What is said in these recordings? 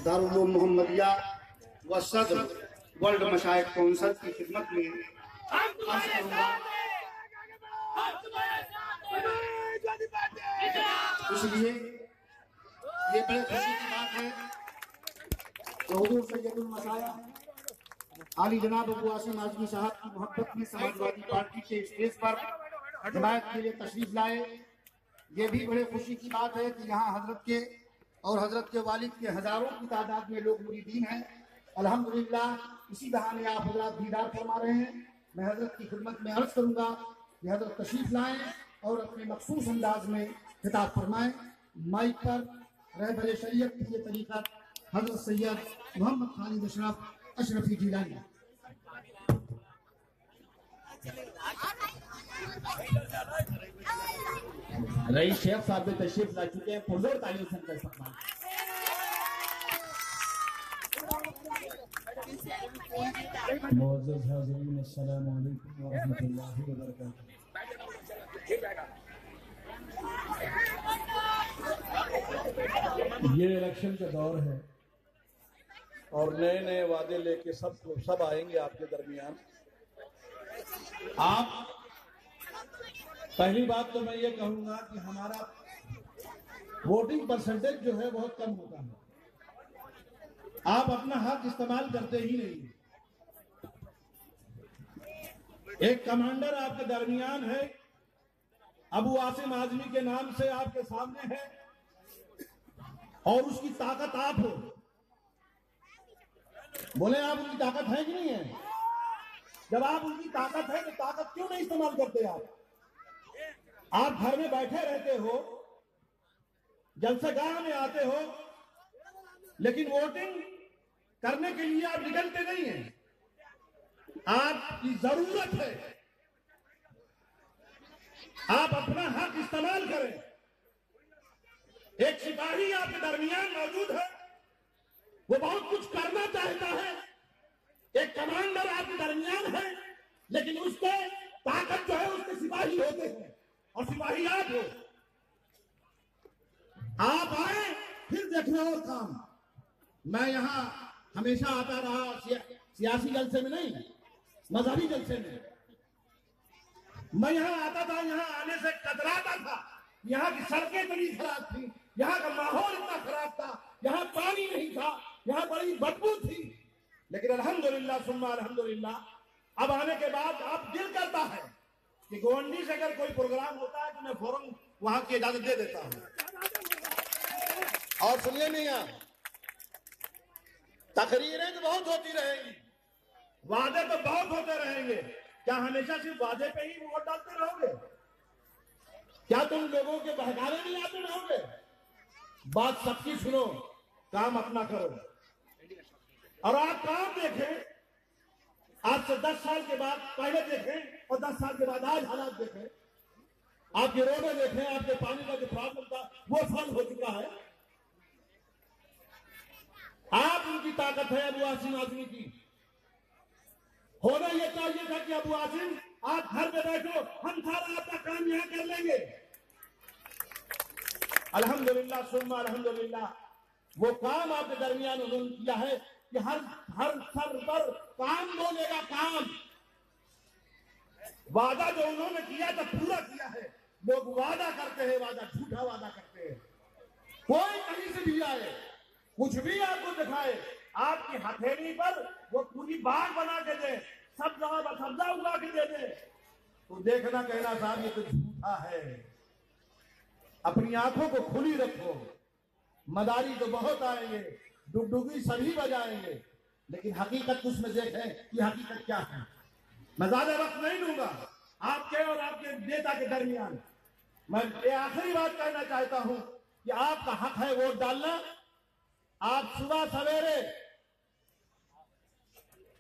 दारुल उलूम मोहम्मदिया व सदर वर्ल्ड मशाइख कौंसिल की खिदमत में अर्ज करूंगा। इसलिए ये बड़े खुशी की बात है कि हुजूर सैयदुल मशाइख आली जनाब अबू आसिम आजमी साहब की मोहब्बत में समाजवादी पार्टी के स्टेज पर हिमायत के लिए तशरीफ लाए। ये भी बड़े खुशी की बात है कि यहाँ हजरत के और हजरत के वालिद के हजारों की तादाद में लोग मुरीदीन हैं। अल्हम्दुलिल्लाह इसी बहाने आप हजरत दीदार फरमा रहे हैं। मैं हजरत की खिदमत में अर्ज करूंगा कि हजरत तशरीफ लाएं और अपने मखसूस अंदाज में खिताब फरमाएं। माइक पर रहबर शरीयत की ये तरीक़त हजरत सैयद मोहम्मद खालिद अशरफी जिलानी। रईस शेख साहब तशरीफ ला चुके हैं, पुरजोर तालियों से उनका इस्तेमाल। मुअज़्ज़ज़ हाज़िरीन, अस्सलामु अलैकुम व रहमतुल्लाहि व बरकातुहू। ये इलेक्शन का दौर है और नए नए वादे लेके सब आएंगे आपके दरमियान। आप पहली बात तो मैं ये कहूंगा कि हमारा वोटिंग परसेंटेज जो है बहुत कम होता है। आप अपना हक इस्तेमाल करते ही नहीं। एक कमांडर आपके दरमियान है, अबू आसिम आजमी के नाम से आपके सामने है और उसकी ताकत आप हो। बोले आप उनकी ताकत है कि नहीं है? जब आप उनकी ताकत है तो ताकत क्यों नहीं इस्तेमाल करते? आप घर में बैठे रहते हो, जलसेगाह में आते हो, लेकिन वोटिंग करने के लिए आप निकलते नहीं हैं। आपकी जरूरत है आप अपना हक इस्तेमाल करें। एक सिपाही आपके दरमियान मौजूद है, वो बहुत कुछ करना चाहता है। एक कमांडर आपके दरमियान है, लेकिन उसको ताकत जो है उसके सिपाही होते हैं और सिपाही आप हो। आप आए फिर देखना और काम। मैं यहाँ हमेशा आता रहा, सियासी जलसे में नहीं, मजहबी जलसे में। मैं यहाँ आता था, यहाँ आने से कतराता था। यहाँ की सड़कें इतनी खराब थी, यहाँ का माहौल इतना खराब था, यहाँ पानी नहीं था, यहाँ बड़ी बदबू थी। लेकिन अल्हम्दुलिल्लाह सुम्मा अल्हम्दुलिल्लाह अब आने के बाद आप दिल करता है कि गोवंडी से अगर कोई प्रोग्राम होता है तो मैं फौरन वहां की इजाजत दे देता हूं। और सुनिए मियां, तकरीरें तो बहुत होती रहेंगी, वादे तो बहुत होते रहेंगे। क्या हमेशा सिर्फ वादे पे ही वोट डालते रहोगे? क्या तुम लोगों के बहकाने नहीं आते रहोगे? बात सबकी सुनो, काम अपना करो। और आप काम देखें, आज से 10 साल के बाद पहले देखें और 10 साल के बाद आज हालात देखें। आपके रोडें देखें, आपके पानी का जो प्रॉब्लम था वो सॉल्व हो चुका है। आप उनकी ताकत है अबू आसिम आजमी की। होना यह चाहिए था कि अबू आसिम आप घर में बैठो, हम सारा आपका काम यहां कर लेंगे। अल्हम्दुलिल्लाह सुम्मा अल्हम्दुलिल्लाह वो काम आपके दरमियान उन्होंने किया है कि हर सर पर काम बोलेगा काम। वादा जो उन्होंने किया था पूरा किया है। लोग वादा करते हैं, वादा झूठा वादा करते हैं। कोई कहीं से भी आए, कुछ भी आपको दिखाए, आपकी हथेली पर वो पूरी बाग बना के दे, सब्जा उगा के दे दे, तो देखना कहना साहब ये तो झूठा है। अपनी आंखों को खुली रखो। मदारी तो बहुत आएंगे, डुगडुगी सभी बजाएंगे, लेकिन हकीकत उसमें देखें कि हकीकत क्या है। मैं ज्यादा वक्त नहीं लूंगा आपके और आपके नेता के दरमियान। मैं ये आखिरी बात कहना चाहता हूं कि आपका हक है वोट डालना। आप सुबह सवेरे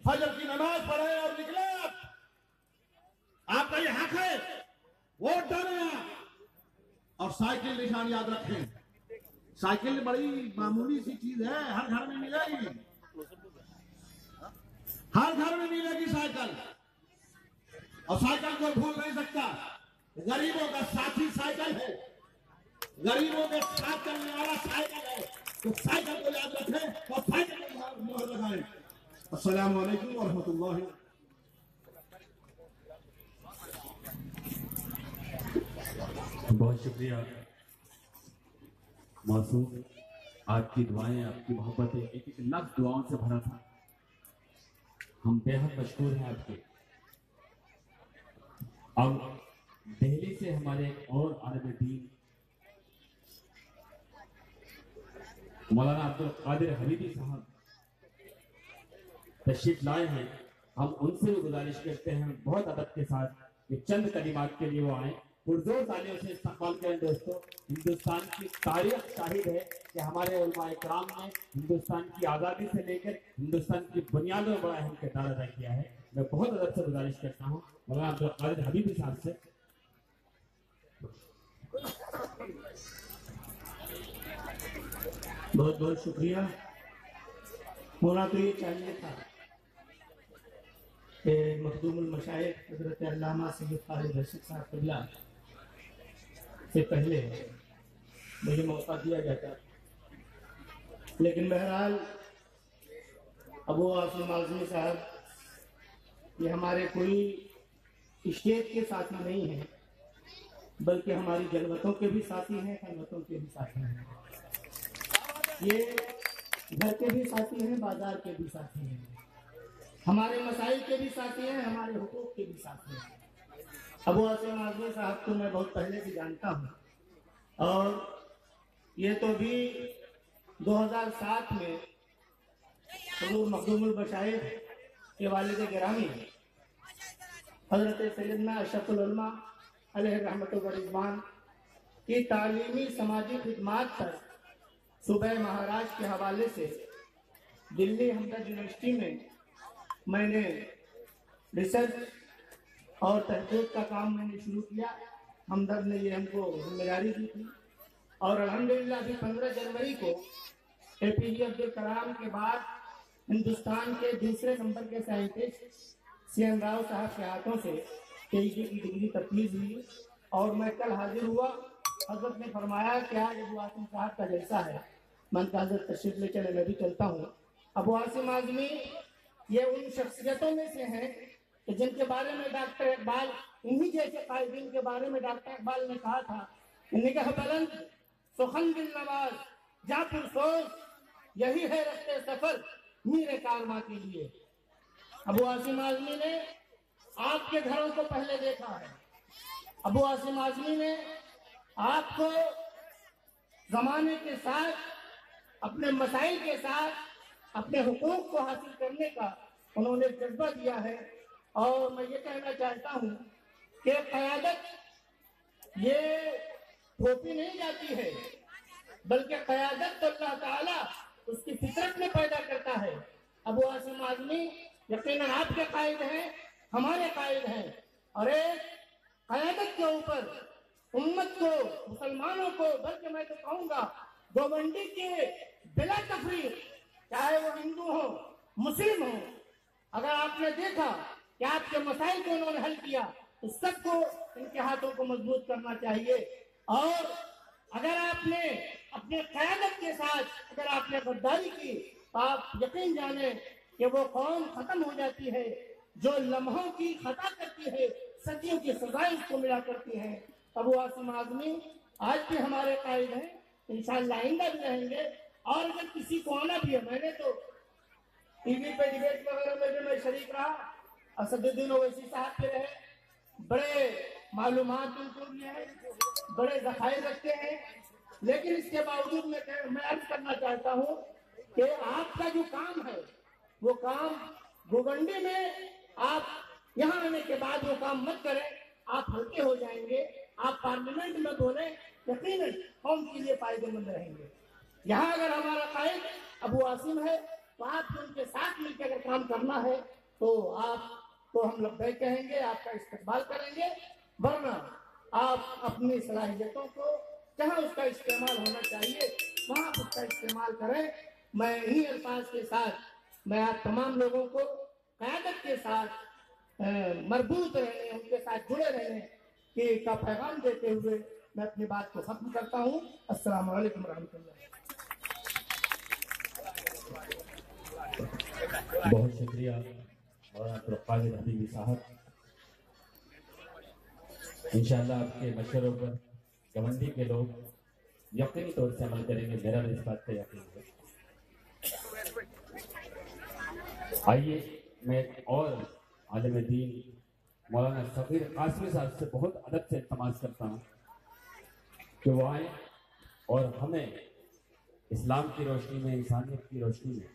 फजर की नमाज पढ़े और निकले। आपका ये हक है, वोट डालें। और साइकिल निशान याद रखें। साइकिल बड़ी मामूली सी चीज है, हर घर में मिलेगी, हर घर में मिलेगी साइकिल। और साइकिल को भूल नहीं सकता। गरीबों का साथी साइकिल है, गरीबों के साथ चलने वाला साइकिल है। तो साइकिल को याद रखें और साइकिल को मोहर लगाएं। अस्सलाम वालेकुम व रहमतुल्लाहि। बहुत शुक्रिया मासूम, आपकी दुआएं, आपकी मोहब्बतें एक एक लफ्ज दुआओं से भरा था। हम बेहद मशहूर हैं आपके। अब दिल्ली से हमारे एक और आलिम दीन मौलाना अब्दुल कादिर हबीबी साहब तशरीफ लाए हैं। हम उनसे भी गुजारिश करते हैं बहुत अदब के साथ कि चंद कलिमात के लिए वो आए। पुरजोर तालियों से इस्तकबाल करें दोस्तों। हिंदुस्तान की तारीख शाहिद है कि हमारे उलमा इकराम ने हिंदुस्तान की आज़ादी से लेकर हिंदुस्तान की बुनियादों में बड़ा अहम किरदार अदा किया है। मैं बहुत अदब से गुजारिश करता हूँ मौलाना अब्दुल कादिर हबीबी साहब से। बहुत बहुत शुक्रिया। होना तो ये चाहिए था कि मखदूमुल मशाइख हज़रत अल्लामा सैयद खालिद रशीद साहब क़िबला से पहले मुझे मौका दिया जाता, लेकिन बहरहाल अबू आसिम आज़मी साहब ये हमारे कोई स्टेज के साथी नहीं हैं, बल्कि हमारी जलवतों के भी साथी हैं, खलवतों के भी साथी हैं। ये घर के भी साथी हैं, बाजार के भी साथी हैं, हमारे मसाइल के भी साथी हैं, हमारे हुकूक के भी साथी हैं। अबू आसिम आज़मी साहब को मैं बहुत पहले से जानता हूँ और ये तो भी 2007 में हुज़ूर मखदूमुल मशाइख के वालिद गिरामी हज़रत सैयदना अशरफुल उलमा अलैहि रहमतुल व रिज़वान की तालीमी समाजी खिदमात पर सुबह महाराष्ट्र के हवाले से दिल्ली हमदर्द यूनिवर्सिटी में मैंने रिसर्च और तहकीक का काम मैंने शुरू किया। हमदर्द ने ये हमको जिम्मेदारी दी थी और अल्हम्दुलिल्लाह अभी 15 जनवरी को APJ अब्दुल कलाम के बाद हिंदुस्तान के दूसरे नंबर के साइंटिस्ट CN राव साहब के हाथों से PhD की डिग्री तफवीज़ हुई और मैं कल हाजिर हुआ। हजरत ने फरमाया कि आज अबू आसिम साहब का जलसा है, मन का हजरत तशरीफ ले चले, मैं भी चलता हूँ। अबू आसिम आज़मी ये उन शख्सियतों में से हैं कि जिनके बारे में डॉक्टर इकबाल, इन्हीं जैसे कायदीन के बारे में डॉक्टर इकबाल ने कहा था, निगाह बुलंद सुखन दिल नवाज जा पुरसोज, यही है रस्ते सफर मीरे कारवां के लिए। अबू आसिम आज़मी ने आपके घरों को पहले देखा है। अबू आसिम आज़मी ने आपको जमाने के साथ, अपने मसाइल के साथ, अपने हुकूक को हासिल करने का उन्होंने जज्बा दिया है। और मैं ये कहना चाहता हूँ कि क़यादत ये थोपी नहीं जाती है, बल्कि क़यादत तो अल्लाह ताला उसकी फितरत में पैदा करता है। अबू आसिम आज़मी यकीनन आपके कायद हैं, हमारे कायद हैं, और एक क़यादत के ऊपर उम्मत को, मुसलमानों को, बल्कि मैं तो कहूँगा गोवंडी के बिला तफरीक, चाहे वो हिंदू हो मुस्लिम हो, अगर आपने देखा कि आपके मसाइल को उन्होंने हल किया तो सबको इनके हाथों को मजबूत करना चाहिए। और अगर आपने अपने क़यादत के साथ अगर आपने गद्दारी की तो आप यकीन जाने कि वो कौम खत्म हो जाती है जो लम्हों की खता करती है, सदियों की सजाएं उसको मिला करती है। अबू आसिम आज़मी आज भी हमारे कायद हैं, इंशाअल्लाह आइंदा भी रहेंगे। और अगर किसी को आना भी है, मैंने तो टीवी पे डिबेट वगैरह में भी मैं शरीक रहा, असदुद्दीन ओवैसी साहब के रहे, बड़े मालूमात उनको भी है, बड़े ज़खायर रखते हैं, लेकिन इसके बावजूद मैं अर्ज करना चाहता हूँ कि आपका जो काम है वो काम गोवंडी में आप यहाँ आने के बाद वो काम मत करें, आप हल्के हो जाएंगे, आप पार्लियामेंट में बोले, यकीनन कौम के लिए फायदेमंद रहेंगे। यहाँ अगर हमारा कायद अबू आसिम है तो आपको उनके साथ मिलकर अगर काम करना है तो आप तो हम लब्बैक कहेंगे, आपका इस्तेमाल करेंगे, वरना आप अपनी सलाहियतों को जहाँ उसका इस्तेमाल होना चाहिए वहाँ उसका इस्तेमाल करें। मैं इन्हीं अल्फाज के साथ मैं आप तमाम लोगों को क़यादत के साथ मरबूत रहने, उनके साथ जुड़े रहने का पैगाम देते हुए मैं अपनी बात को खत्म करता हूँ। अस्सलाम वालेकुम रहमतुल्लाह। बहुत शुक्रिया मौलाना अब्दुल हबीबी साहब। इंशाअल्लाह आपके मशवरों पर गवंडी के लोग यकीनी तौर से अमल करेंगे, मेरा भी इस बात का यकीन है। आइए मैं और आलिम दीन मौलाना सफीर कासमी साहब से बहुत अदब से इल्तमास करता हूँ कि वो आए और हमें इस्लाम की रोशनी में, इंसानियत की रोशनी में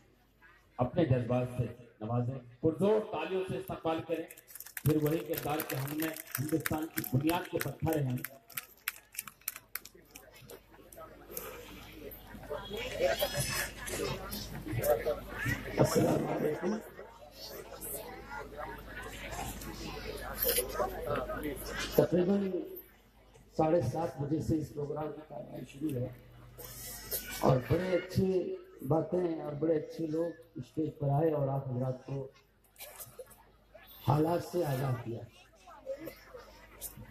अपने जज्बात से नवाजें, पुरजोर तालियों से इस्तकबाल करें। फिर वही किरदार के हमने हिंदुस्तान की बुनियाद के पत्थर हैं। अस्सलाम वालेकुम। तकरीबन 7:30 बजे से इस प्रोग्राम की कार्रवाई शुरू है और बड़े अच्छी बातें और बड़े अच्छे लोग स्टेज पर आए और आप हजरात को हालात से आगाह किया।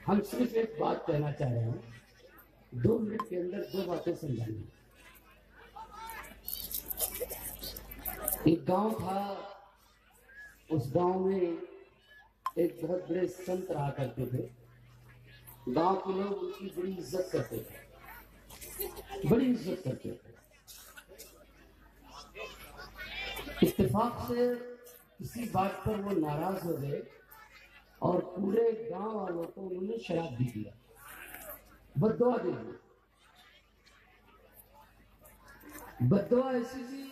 हम सिर्फ एक बात कहना चाह रहे हैं, 2 मिनट के अंदर 2 बातें समझानी। एक गांव था, उस गांव में एक बहुत बड़े संत रहा करते थे। गांव के लोग उनकी बड़ी इज्जत करते थे, बड़ी इज्जत करते थे। इत्तेफाक से किसी बात पर वो नाराज हो गए और पूरे गांव वालों को उन्होंने शराब दे दिया, बद्दुआ दे दी। बद्दुआ ऐसी थी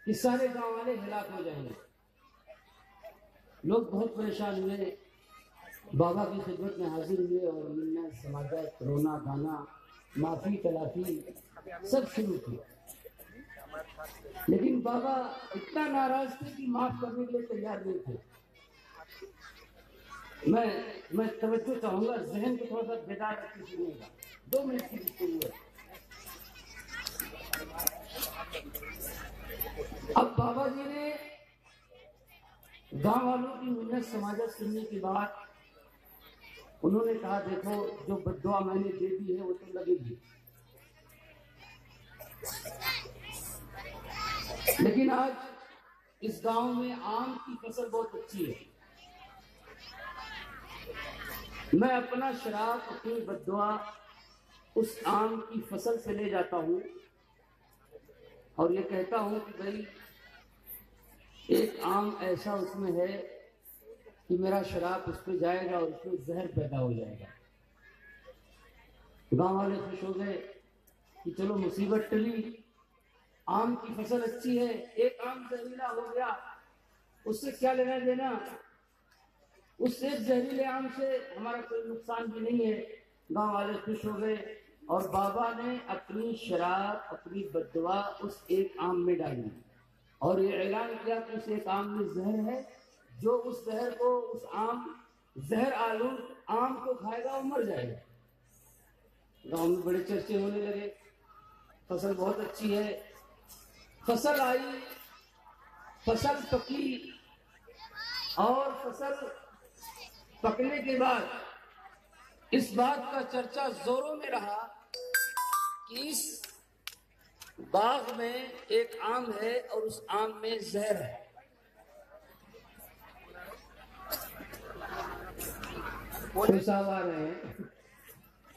कि सारे गांव वाले हिलाक हो जाएंगे। लोग बहुत परेशान हुए, बाबा की खिदमत में हाजिर हुए और उन्होंने समाजत, रोना गाना, माफी तलाफी सब शुरू किया। लेकिन बाबा इतना नाराज थे कि माफ करने के लिए तैयार नहीं थे। मैं तवज्जो चाहूंगा, जहन को थोड़ा सा बेदार रखके सुनिएगा। 2 मिनट की गुफ्तगू है। अब बाबा जी ने गांव वालों की मिन्नत समाजत सुनने के बाद उन्होंने कहा, देखो जो बद्दुआ मैंने दे दी है वो तो लगेगी, लेकिन आज इस गांव में आम की फसल बहुत अच्छी है। मैं अपना शराब, अपनी बद्दुआ उस आम की फसल से ले जाता हूं और ये कहता हूं कि भाई एक आम ऐसा उसमें है कि मेरा शराब उस पर जाएगा और उसमें जहर पैदा हो जाएगा। गांव वाले खुश हो गए कि चलो मुसीबत टली, आम की फसल अच्छी है, एक आम जहरीला हो गया, उससे क्या लेना देना, उस एक जहरीले आम से हमारा कोई नुकसान भी नहीं है। गांव वाले खुश हो गए और बाबा ने अपनी शराब, अपनी बद्दुआ उस एक आम में डाली और ये ऐलान किया कि उस एक आम में जहर है, जो उस जहर को, उस आम जहर आलूद आम को खाएगा वो मर जाएगा। गांव में बड़े चर्चे होने लगे, फसल बहुत अच्छी है। फसल आई, फसल पकी और फसल पकने के बाद इस बात का चर्चा जोरों में रहा कि इस बाग में एक आम है और उस आम में जहर है। साहब आ रहे हैं,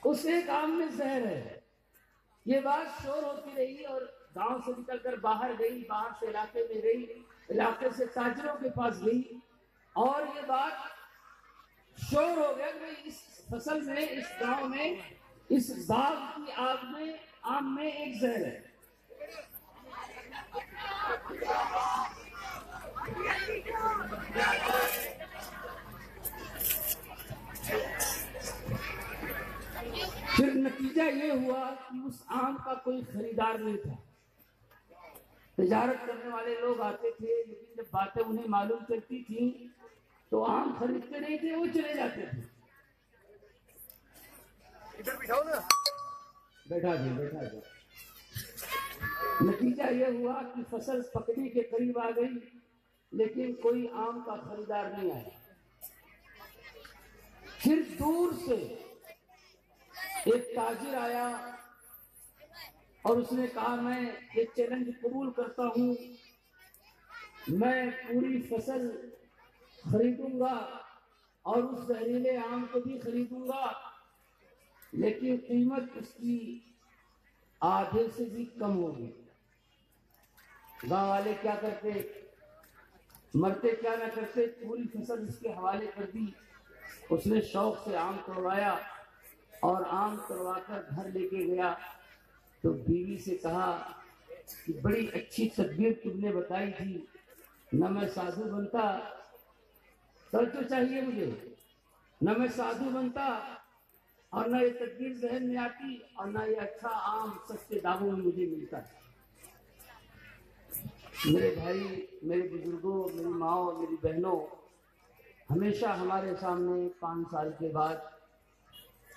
उस एक आम में जहर है। ये बात शोर होती रही और गांव से निकलकर बाहर गई, बाहर से इलाके में गई, इलाके से ताजरों के पास गई और ये बात शोर हो गया कि इस फसल में, इस गांव में, इस बाग की आग में, आम में एक जहर है। फिर नतीजा ये हुआ कि उस आम का कोई खरीदार नहीं था। तिजारत करने वाले लोग आते थे, लेकिन जब बातें उन्हें मालूम चलती थी तो आम खरीदते नहीं थे, वो चले जाते थे। इधर बिठाओ ना, बैठा दो। नतीजा ये हुआ कि फसल पकने के करीब आ गई, लेकिन कोई आम का खरीदार नहीं आया। फिर दूर से एक ताजिर आया और उसने कहा, मैं एक चैलेंज कबूल करता हूं मैं पूरी फसल खरीदूंगा और उस जहरीले आम को भी खरीदूंगा, लेकिन कीमत उसकी आधे से भी कम होगी। गांव वाले क्या करते, मरते क्या ना करते, पूरी फसल उसके हवाले कर दी। उसने शौक से आम तोड़वाया और आम तोड़वाकर घर लेके गया तो बीवी से कहा कि बड़ी अच्छी तदबीर तुमने बताई थी, न मैं साधु बनता, सर तो चाहिए मुझे, न मैं साधु बनता और न ये तदबीर जहन में आती और न ये अच्छा आम सस्ते दामों में मुझे मिलता। मेरे भाई, मेरे बुजुर्गों, मेरी माओ, मेरी बहनों, हमेशा हमारे सामने 5 साल के बाद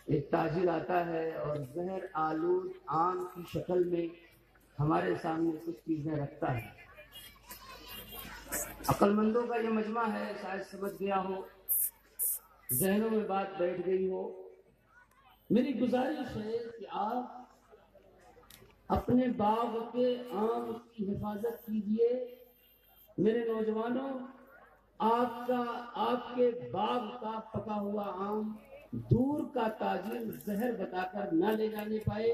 एक ताजिर आता है और जहर आलूद आम की शक्ल में हमारे सामने कुछ चीजें रखता है। अक्लमंदों का ये मजमा है, शायद समझ गया हो, जहनों में बात बैठ गई हो। मेरी गुजारिश है कि आप अपने बाग के आम की हिफाजत कीजिए। मेरे नौजवानों, आपके बाग का पका हुआ आम दूर का ताजिर जहर बताकर न ले जाने पाए।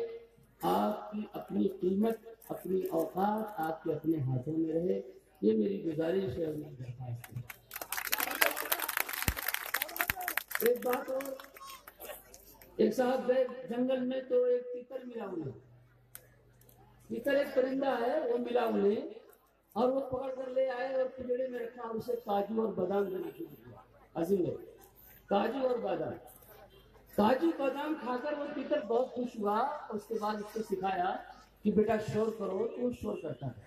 आपकी अपनी कीमत, अपनी औकात आपके अपने हाथों में रहे, ये मेरी गुजारिश है और मेरी दरख्वास्त है। एक बात और, एक साहब गए जंगल में तो एक तीतर मिला उन्हें। तीतर एक परिंदा है, वो मिला उन्हें और वो पकड़ कर ले आए और पिंजड़े में रखा और उसे काजू और बादाम देना शुरू किया। अजीम है, काजू और बादाम। काजू बादाम खाकर वो तीतर बहुत खुश हुआ। उसके बाद उसको सिखाया कि बेटा शोर करो, तो वो शोर करता है।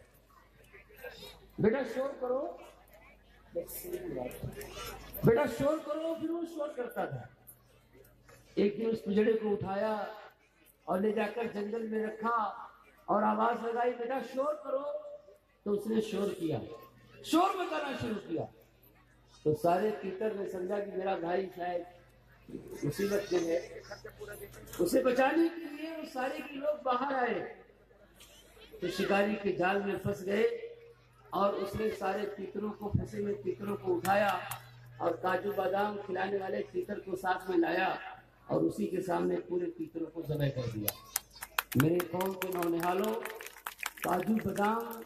बेटा शोर करो, बेटा शोर करो, फिर वो शोर करता था। एक दिन उस पिंजड़े को उठाया और ले जाकर जंगल में रखा और आवाज लगाई, बेटा शोर करो। तो उसने शोर किया, शोर मचाना शुरू किया। तो सारे तीतर ने समझा कि मेरा भाई शायद मुसीबत में है। उसे बचाने के लिए वो सारे के लोग बाहर आए तो शिकारी के जाल में फंस गए और उसने सारे तीतरों को, फंसे हुए तीतरों को उठाया और काजू बादाम खिलाने वाले तीतर को साथ में लाया और उसी के सामने पूरे तीतरों को ज़बह कर दिया। मेरे कौम के नौनिहालों, काजू बादाम,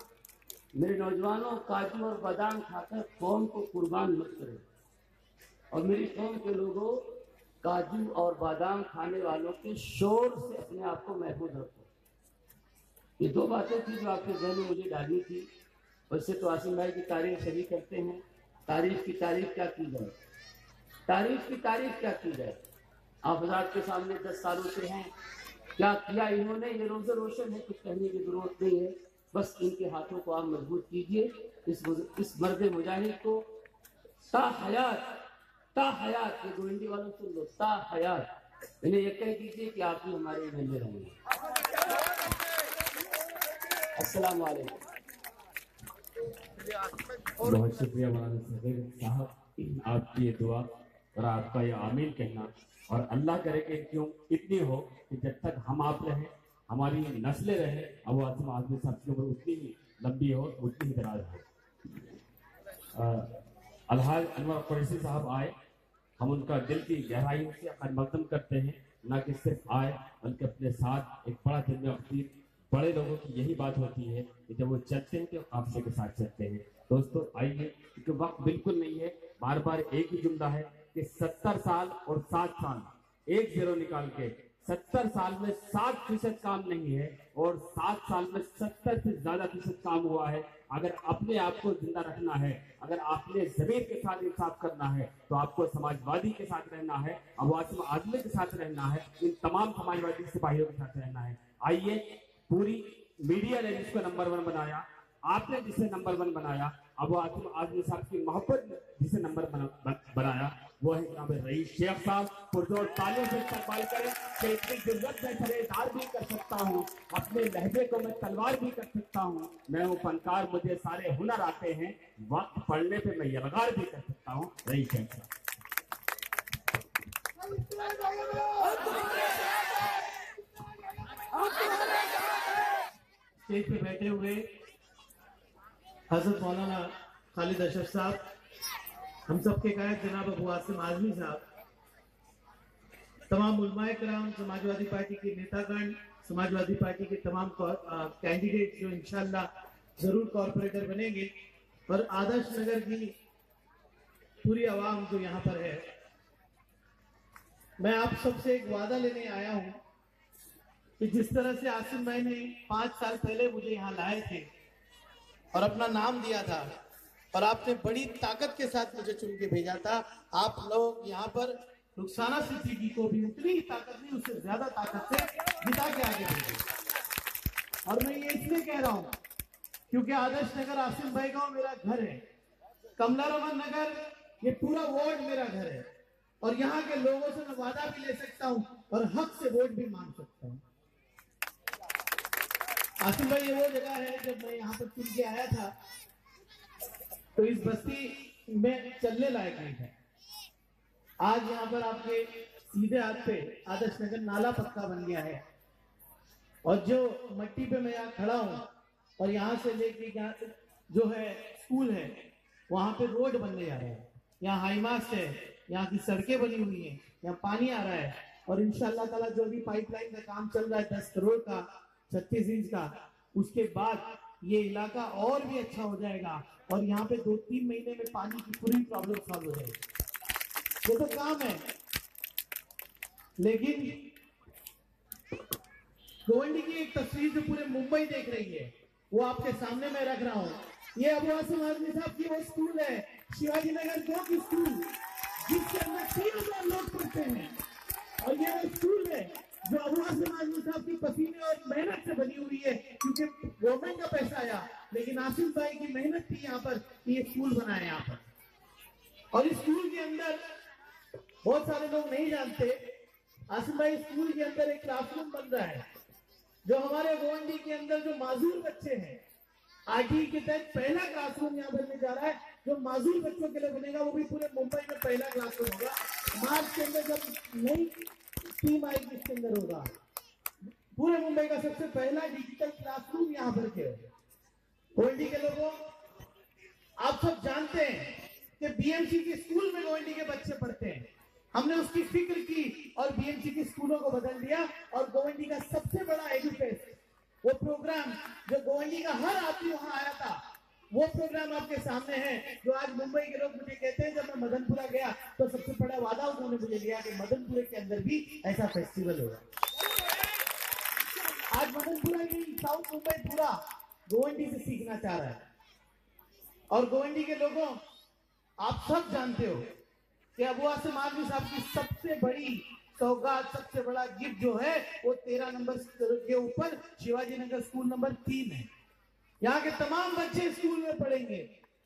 मेरे नौजवानों, काजू और बादाम खाकर कौम को कुर्बान मत करें। और मेरी कौम के लोगों, काजू और बादाम खाने वालों के शोर से अपने आप को महफूज रखो। ये 2 बातें थी जो आपके जहन में मुझे डालनी थी। वैसे तो आसिम भाई की तारीफ सभी करते हैं, तारीफ की तारीफ क्या की जाए, तारीफ की तारीफ क्या की जाए। आप हज़रात के सामने 10 सालों से हैं, क्या किया इन्होंने, ये रोज़ रोशन है, कुछ कहने की जरूरत नहीं है। बस इनके हाथों को आप मजबूत कीजिए। इस मर्द मुजाहिद को ता हयात, ये गोविंदी वालों सुन लो, ता हयात इन्हें यह कह दीजिए कि आप ही हमारे बंदे रहेंगे। अस्सलाम वालेकुम। बहुत शुक्रिया मौलाना सगीर साहब, आपकी ये दुआ और आपका ये आमीन कहना, और अल्लाह करे कि क्यों इतनी हो कि जब तक हम आप रहें, हमारी नस्लें रहे, अबू आसिम आज़मी साहब की उम्र उतनी ही लंबी हो, उतनी ही दराज हो। अलहाज अनवर कुरैशी साहब आए, हम उनका दिल की गहराइयों से मकदम करते हैं, ना कि सिर्फ आए बल्कि अपने साथ एक बड़ा दिन में। बड़े लोगों की यही बात होती है कि जब वो चलते हैं तो काफिले के साथ चलते हैं। दोस्तों आइए, क्योंकि वक्त बिल्कुल नहीं है, बार बार एक ही जुमला है कि 70 साल और 7 साल, एक जीरो निकाल के 70 साल में 7% काम नहीं है और 7 साल में 70 से ज्यादा % काम हुआ है। अगर अपने आप को जिंदा रखना है, अगर आपने जमीन के साथ इंसाफ करना है, तो आपको समाजवादी के साथ रहना है, अबू आसिम आज़मी के साथ रहना है, इन तमाम समाजवादी सिपाहियों के साथ रहना है। आइए, पूरी मीडिया ने जिसको नंबर 1 बनाया, आपने जिसे नंबर 1 बनाया, अबू आसिम आज़मी साहब की मोहब्बत जिसे नंबर बनाया, वो है जनाब रईस शेख साहब। पुरजोर तालियों से इस्तेमाल करें कि इतनी जरूरत में सरेदार भी कर सकता हूँ, अपने लहजे को मैं तलवार भी कर सकता हूँ, मैं हूँ फनकार, मुझे सारे हुनर आते हैं, वक्त पढ़ने पे मैं यलगार भी कर सकता हूँ। रईस शेख साहब। स्टेज पे बैठे हुए हजरत मौलाना खालिद अशरफ साहब, हम सबके गायक जनाब अबू आसिम आजमी साहब, तमाम उलमाए कराम, समाजवादी पार्टी के नेतागण, समाजवादी पार्टी के तमाम कैंडिडेट जो इंशाल्लाह जरूर कॉर्पोरेटर बनेंगे, और आदर्श नगर की पूरी आवाम जो यहाँ पर है, मैं आप सबसे एक वादा लेने आया हूँ कि जिस तरह से आसिम भाई ने 5 साल पहले मुझे यहाँ लाए थे और अपना नाम दिया था और आपने बड़ी ताकत के साथ मुझे चुन के भेजा था, आप लोग यहाँ पर रुखसाना सिद्दीकी को भी उतनी ही ताकत नहीं, उससे ज्यादा ताकत से जिता के आगे भेजे। और मैं ये इसलिए कह रहा हूँ क्योंकि आदर्श नगर आसिम भाई का मेरा घर है, कमला रमन नगर ये पूरा वार्ड मेरा घर है, और यहाँ के लोगों से मैं वादा भी ले सकता हूँ और हक से वोट भी मांग सकता हूँ। आसिम भाई, ये वो जगह है जब मैं यहाँ पर चुन के आया था तो इस बस्ती में चलने लायक नहीं था। आज यहाँ पर आपके सीधे हाथ पे आदर्श नगर नाला पक्का बन गया है, और जो मट्टी पे मैं यहाँ खड़ा हूँ और यहाँ से लेके जो है स्कूल है वहां पे रोड बनने जा रहा है, यहाँ हाई मास्ट है, यहाँ की सड़कें बनी हुई हैं, यहाँ पानी आ रहा है, और इंशाल्लाह ताला जो भी पाइपलाइन का काम चल रहा है 10 करोड़ का 36 इंच का, उसके बाद ये इलाका और भी अच्छा हो जाएगा और यहाँ पे 2-3 महीने में पानी की पूरी प्रॉब्लम सॉल्व हो जाएगी। ये तो काम है, लेकिन गोवंडी की एक तस्वीर जो पूरे मुंबई देख रही है वो आपके सामने मैं रख रहा हूँ। ये अबू आसिम आजमी साहब की वो स्कूल है, शिवाजी नगर 2 की स्कूल, जिसके अंदर 3000 लोग पढ़ते हैं, और ये वो स्कूल है जो अबू आसिम आजमी साहब की पसीने और मेहनत से बनी हुई है, क्योंकि गवर्नमेंट का पैसा आया, लेकिन आसिम भाई की मेहनत थी यहाँ पर ये स्कूल बना है यहाँ पर। और इस स्कूल के अंदर बहुत सारे लोग नहीं जानते, आसिम भाई स्कूल के अंदर एक क्लासरूम बन रहा है जो हमारे गोवंडी के अंदर जो माजूर बच्चे हैं, आरटीई के तहत पहला क्लासरूम यहाँ बनने जा रहा है जो माजूर बच्चों के लिए बनेगा, वो भी पूरे मुंबई में पहला क्लासरूम होगा। मार्च के अंदर जब नई टीम आएगी इसके अंदर होगा, पूरे मुंबई का सबसे पहला डिजिटल क्लासरूम यहाँ पर के गोवंडी के लोगों, आप सब जानते हैं कि बीएमसी के स्कूल में गोवंडी के बच्चे पढ़ते हैं, हमने उसकी फिक्र की और बीएमसी के स्कूलों को बदल दिया, और गोवंडी का सबसे बड़ा एजुकेशन वो प्रोग्राम जो गोवंडी का हर आदमी वहां आया था, वो प्रोग्राम आपके सामने है। जो आज मुंबई के लोग मुझे कहते हैं, जब मैं मदनपुरा गया तो सबसे बड़ा वादा उन्होंने मुझे लिया कि मदनपुरे के अंदर भी ऐसा फेस्टिवल होगा। आज मदनपुरा नहीं, साउथ मुंबई पूरा गोवंडी से सीखना चाह रहा है। और गोवंडी के लोगों, आप सब जानते हो कि अबू आसिम आजमी साहब की सबसे बड़ी सौगात, सबसे बड़ा गिफ्ट जो है वो 13 नंबर के ऊपर शिवाजी नगर स्कूल नंबर 3 है। यहाँ के तमाम बच्चे स्कूल में पढ़ेंगे।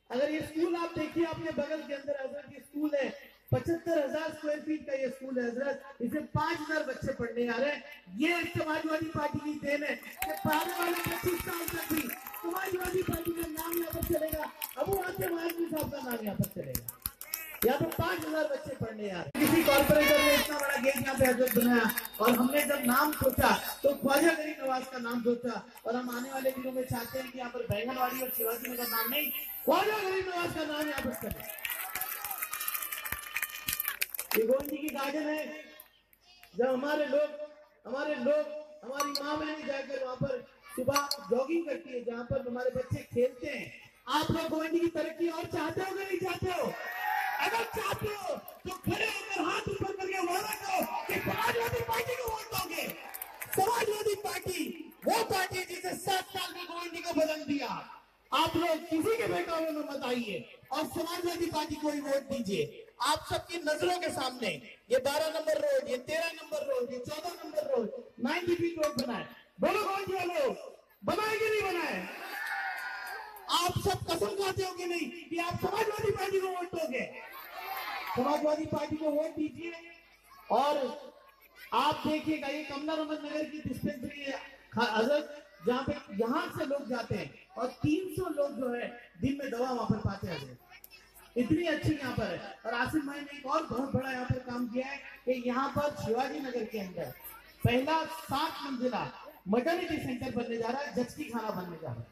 अगर ये स्कूल आप देखिए, अपने बगल के अंदर हजरत ये स्कूल है, 75,000 स्क्वायर फीट का ये स्कूल है हजरत, इसे 5000 बच्चे पढ़ने आ रहे हैं। ये समाजवादी पार्टी की देन है कि पढ़ने वाले 25 साल तक भी समाजवादी पार्टी का नाम यहाँ पर चलेगा, अबू आसिम आजमी साहब का नाम यहाँ पर चलेगा। यहाँ पर 5000 बच्चे पढ़ने आ रहे हैं। किसी कॉर्पोरेटर ने इतना बड़ा गेट यहाँ पे हजरत बनाया, और हमने जब नाम सोचा तो ख्वाजा गरीब नवाज का नाम सोचा, और हम आने वाले दिनों में चाहते हैं कि यहाँ पर बैंगनवाड़ी और शिवाजी नगर नाम नहीं, ख्वाजा गरीब नवाज का नाम यहाँ पर चले। ये गोवंडी की गार्डन है, जब हमारे लोग हमारी माँ बहन जाकर वहां पर सुबह जॉगिंग करती है, जहाँ पर हमारे बच्चे खेलते हैं। आप लोग गोवंडी की तरक्की और चाहते हो कि नहीं चाहते हो? अगर चाहते हो तो खड़े होकर हाथ ऊपर करके वादा करो कि समाजवादी पार्टी को वोट दोगे। समाजवादी पार्टी वो पार्टी जिसे 7 साल में गोवंडी को बदल दिया। आप लोग किसी के बहकावे में मत आइए और समाजवादी पार्टी को ही वोट दीजिए। आप सबकी नजरों के सामने ये 12 नंबर रोड, ये 13 नंबर रोड, ये 14 नंबर रोड, 90 फीट रोड बनाए। बोलो गोवंडी वालों, बनाए कि नहीं बनाए? आप सब कसम खाते हो कि नहीं कि आप समाजवादी पार्टी को वोट दोगे? समाजवादी पार्टी को वोट दीजिए। और आप देखिएगा, ये कमला रमन नगर की डिस्पेंसरी है हजरत, जहाँ पे यहाँ से लोग जाते हैं और 300 लोग जो है दिन में दवा वहां पर पाते हैं। इतनी अच्छी यहाँ पर है। और आसिम भाई ने एक और बहुत बड़ा यहाँ पर काम किया है कि यहाँ पर शिवाजी नगर के अंदर पहला 7 मंजिला मटर्निटी सेंटर बनने जा रहा है, जचकी खाना बनने जा रहा है।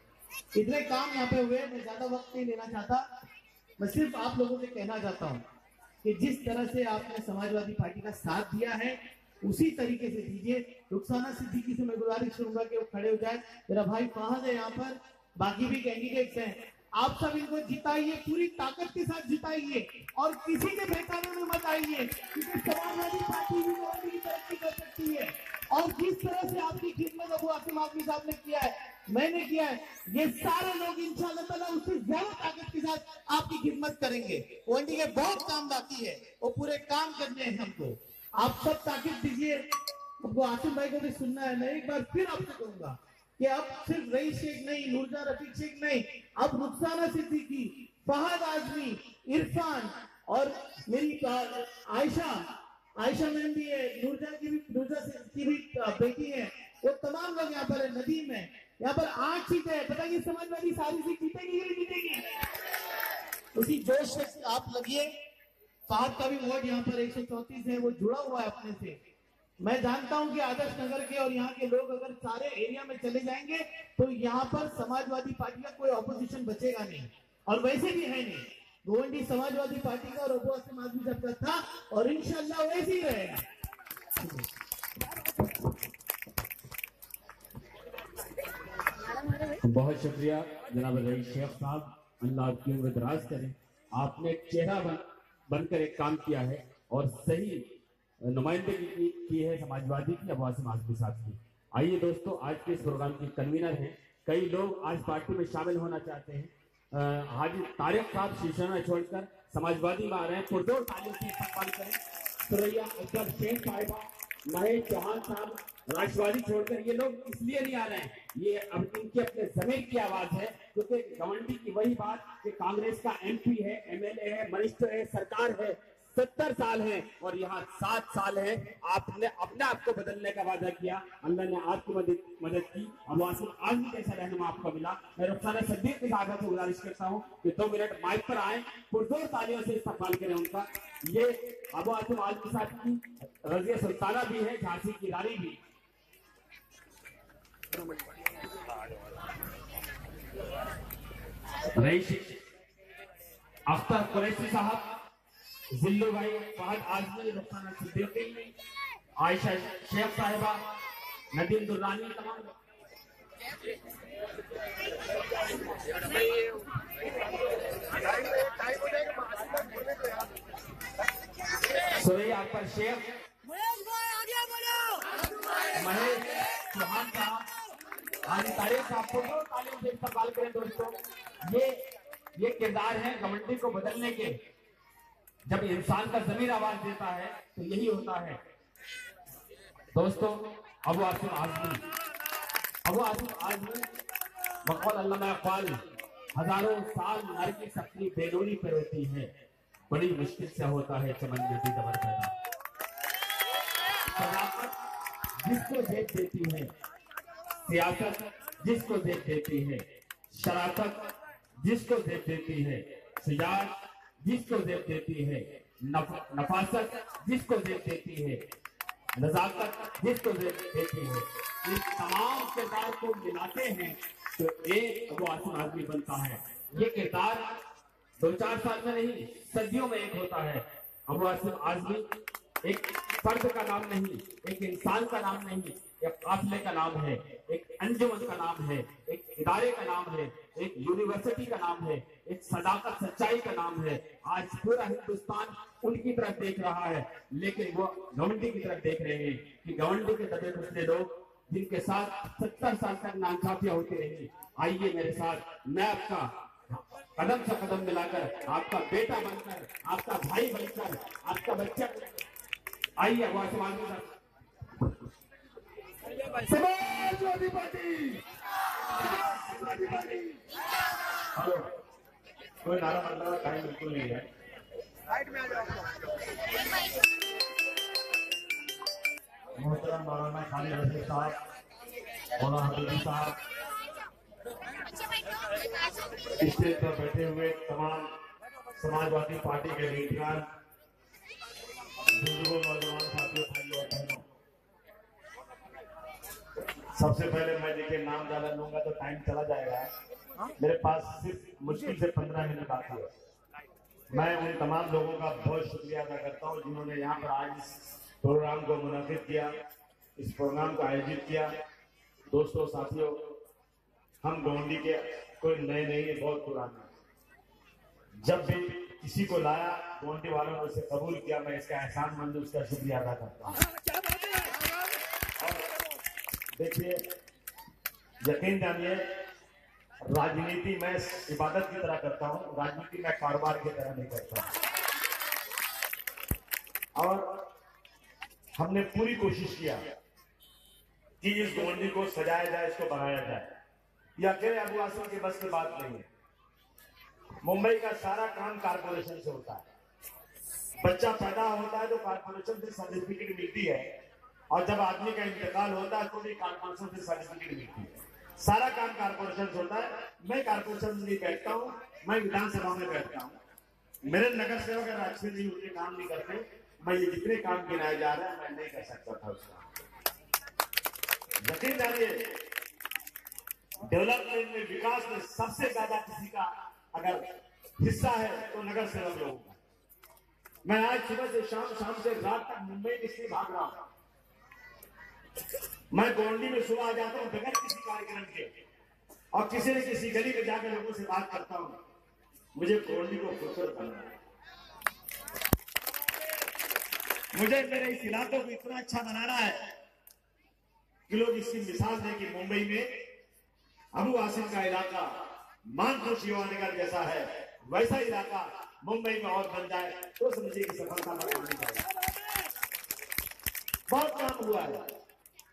इतने काम यहाँ पे हुए, मैं ज्यादा वक्त नहीं लेना चाहता। मैं सिर्फ आप लोगों से कहना चाहता हूँ कि जिस तरह से आपने समाजवादी पार्टी का साथ दिया है उसी तरीके से दीजिए। रुखसाना सिद्दीकी से मैं गुजारिश करूंगा कि वो खड़े हो जाए। मेरा भाई फहद है यहाँ पर, बाकी भी कैंडिडेट्स हैं, आप सब इनको जिताइए, पूरी ताकत के साथ जिताइए और किसी के बहकावे में मत आइए, क्योंकि समाजवादी पार्टी भी और भी तरक्की कर सकती है। और जिस तरह से आपकी खिदमत अबू आसिम आजमी साहब ने किया है, मैंने किया है, ये सारे लोग इंशाअल्लाह ताला उससे ज्यादा ताकत के साथ आपकी खिदमत करेंगे। ओएनडी के बहुत काम बाकी है, वो पूरे काम करने हैं हमको। आप सब ताकत दीजिए। अबू आसिम भाई को भी सुनना है। मैं एक बार फिर आपसे कहूंगा कि अब सिर्फ रईस शेख नहीं, नूरजहां रफीक शेख नहीं, अब रुखसाना सिद्दीकी, फहद आजमी, इरफान और मेरी आयशा मैम भी है, नूरजहां की भी बेटी है, वो तमाम लोग यहाँ पर है। नदीम है, यहाँ पर 8 सीटें है। बताइए समाजवादी सारी सीट जीतेगी या नहीं जीतेगी? उसी जोश से आप लगिए। फहद का भी वोट यहाँ पर 134 है, वो जुड़ा हुआ है अपने से। मैं जानता हूं कि आदर्श नगर के और यहाँ के लोग अगर सारे एरिया में चले जाएंगे तो यहाँ पर समाजवादी पार्टी का कोई ऑपोजिशन बचेगा नहीं, और वैसे भी है नहीं। गोवंडी समाजवादी पार्टी का और अबू आसिम आजमी साहब का था और इंशाल्लाह वैसे ही रहेगा। बहुत शुक्रिया जनाब रईस शेख साहब, अल्लाह आपकी उम्र दराज करें। आपने एक चेहरा बनकर एक काम किया है और सही नुमाइंदगी की है समाजवादी की, अबू आसिम आजमी साहब की। आइए दोस्तों, आज के इस प्रोग्राम की कन्वीनर हैं, कई लोग आज पार्टी में शामिल होना चाहते हैं। हाजी तारिक साहब शिवसेना छोड़कर समाजवादी में आ रहे हैं, पुरजोर तालियों से इस्तेमाल करें। सुरैया अकबर शेख साहिबा, महेश चौहान साहब राष्ट्रवादी छोड़कर, ये लोग इसलिए नहीं आ रहे हैं, ये अब इनके अपने जमीर की आवाज है, क्योंकि गवर्नमेंट की वही बात कि कांग्रेस का MP है, MLA है, मिनिस्टर है, सरकार है, 70 साल है और यहाँ 7 साल है। आपने अपने आप को बदलने का वादा किया, अल्लाह ने आपकी मदद की। अबू आसिम आजमी कैसा रहनुमा आपको मिला। मैं रुखसाना सिद्दीकी के साहब से गुजारिश करता हूँ कि 2 मिनट माइक पर आए, पुरजोर तालियों से इस्तेमाल करें उनका। ये अबू आसिम आजमी साहब की रज़िया सुल्ताना भी है, झांसी की रानी भी। रईस अख्तर कुरैशी साहब, जिल्लू भाई, फहद आजमी, रुखसाना सिद्दीकी, आयशा शेख साहिबा, नदीम दुर्रानी, तमाम सुरैया अकबर शेख, महेश चौहान साहब, हाजी तारिक साहब को तालीम से इस्तेमाल करें। दोस्तों, ये किरदार है गवर्नमेंट को बदलने के। जब इंसान का जमीर आवाज देता है तो यही होता है। दोस्तों, अबू आसिम आजमी बकौल अल्लामा इकबाल, हजारों साल नरगिस अपनी बेलोनी पर होती है, बड़ी मुश्किल से होता है चमन में भी दबर पैदा। सदाकत जिसको जेब देती है, सियासत जिसको जेब देती है, शराफत जिसको जेब देती है, सियासत जिसको जेब देती है, नफासत जिसको जेब देती है, नजाकत जिसको जेब देती है, इस तमाम किरदार को मिलाते हैं तो एक अबू आसिम आजमी बनता है। ये किरदार 2-4 साल में नहीं, सदियों में एक होता है। अबू आसिम आजमी एक फर्द का नाम नहीं, एक इंसान का नाम नहीं, एक काफिले का नाम है, एक अंजुमन का नाम है, एक इदारे का नाम है, एक यूनिवर्सिटी का नाम है, एक सदाकत सच्चाई का नाम है। आज पूरा हिंदुस्तान उनकी तरफ देख रहा है, लेकिन वो गवर्नमेंट की तरफ देख रहे हैं कि गवर्नमेंट के दबे कुचले लोग जिनके साथ 70 साल तक नाइंसाफियां होती रही। आइए मेरे साथ, मैं आपका कदम से कदम मिलाकर, आपका बेटा बनकर, आपका भाई बनकर, आपका बच्चा, आइए अबू आसिम आजमी साहब। समाजवादी पार्टी, हेलो, कोई नारा मारने का टाइम बिल्कुल नहीं है। मोहतरम मौलाना खालिद रशीद साहब, मौलाना हबीबी साहब, स्टेज पर बैठे हुए तमाम समाजवादी पार्टी के लीडर, बुजुर्गों, नौजवान साथियों, भाइयों और बहनों, सबसे पहले मैं देखिए नाम ज्यादा लूंगा तो टाइम चला जाएगा। मेरे पास सिर्फ मुश्किल से 15 मिनट बाकी है। मैं उन तमाम लोगों का बहुत शुक्रिया अदा करता हूँ जिन्होंने यहाँ पर आज इस प्रोग्राम को मुनाकिद किया, इस प्रोग्राम को आयोजित किया। दोस्तों साथियों, हम गोंडी के कोई नए नहीं है, बहुत पुराने। जब भी किसी को लाया गोंडी वालों ने उसे कबूल किया, मैं इसका एहसानमंद उसका शुक्रिया अदा करता हूँ। देखिए, यकीन जानिए, राजनीति मैं इबादत की तरह करता हूँ, राजनीति मैं कारोबार की तरह नहीं करता। और हमने पूरी कोशिश किया कि इस गोंडी को सजाया जाए, इसको बनाया जाए। यह अकेले अबू आसिम के बस की बात नहीं है। मुंबई का सारा काम कारपोरेशन से होता है। बच्चा पैदा होता है तो कारपोरेशन से सर्टिफिकेट मिलती है, और जब आदमी का इंतकाल होता है तो भी कारपोरेशन से सर्टिफिकेट मिलती है। सारा काम कारपोरेशन से होता है। मैं कारपोरेशन में नहीं बैठता हूँ, मैं विधानसभा में बैठता हूँ। मेरे नगर सेवक अगर अच्छे नहीं होते, काम नहीं करते, मैं ये जितने काम गिनाए जा रहे हैं मैं नहीं कर सकता था उसका। यकीन जानिए, डेवलपमेंट में, विकास में सबसे ज्यादा किसी का अगर हिस्सा है तो नगर सेवक लोगों का। मैं आज सुबह से शाम, शाम से रात तक मुंबई में इसलिए भाग रहा हूं। मैं गोंडी में सुबह आ जाता हूं बगैर किसी कार्यक्रम के, और किसी न किसी गली में जाकर लोगों से बात करता हूं। मुझे गोंडी को खूबसूरत बनाना है, मुझे मेरे इस इलाके को इतना अच्छा बनाना है कि लोग इसकी मिसाल दें कि मुंबई में अबू आसिम का इलाका मानपुर शिवानगर जैसा है, वैसा इलाका मुंबई में और बन जाए तो समझिए कि सफलता बरकरार जाएगी। बहुत काम हुआ है,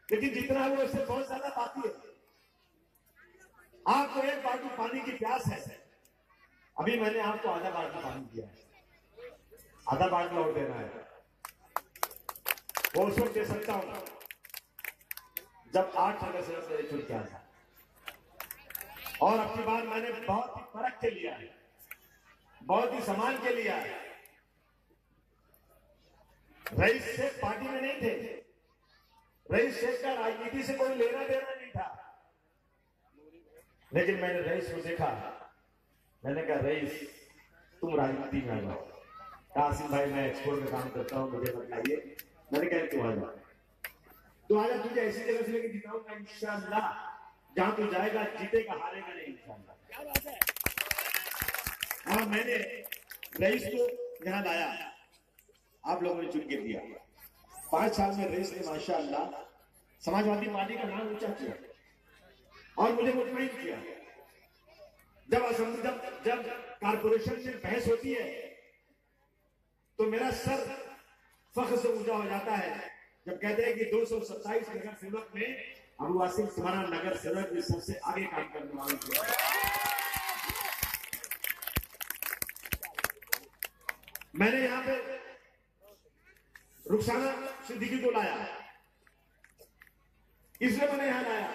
लेकिन जितना हुआ उससे बहुत ज्यादा बाकी है। आपको एक बाल्टी पानी की प्यास है, अभी मैंने आपको आधा बाल्टी पानी दिया है, आधा बाल्टी और देना है। वो उसको दे सकता हूं जब 8 अगस्त से मेरे चुन के आता। और अपनी बार मैंने बहुत ही फर्क के लिया है, बहुत ही सम्मान के लिया है। रईस शेख पार्टी में नहीं थे, रईस शेख का राजनीति से कोई लेना देना नहीं था, लेकिन मैंने रईस को देखा, मैंने कहा रईस तुम राजनीति में आ जाओ। कासिम भाई मैं एक्सपोर्ट में काम करता हूं, मुझे बताइए। मैंने कहा क्यों आ जाओ, तो आजा तुझे ऐसी जगह से लेके दिखाऊंगा इंशाअल्लाह, जहां तू जाएगा जीतेगा, हारेगा नहीं इंशाअल्लाह। और मैंने रईस को यहां लाया, आप लोगों ने चुन के दिया। 5 साल में रईस ने माशाअल्लाह समाजवादी पार्टी का नाम ऊंचा किया और मुझे मुतमईन किया। जब कारपोरेशन में बहस होती है तो मेरा सर फख्र से ऊंचा हो जाता है जब कहते हैं कि 227 नगर सेवक में अबू आसिम तुम्हारा नगर सेवक भी सबसे आगे काम करने वाले। मैंने यहां पे रुखसाना सिद्दीकी को लाया, इसलिए मैंने यहां लाया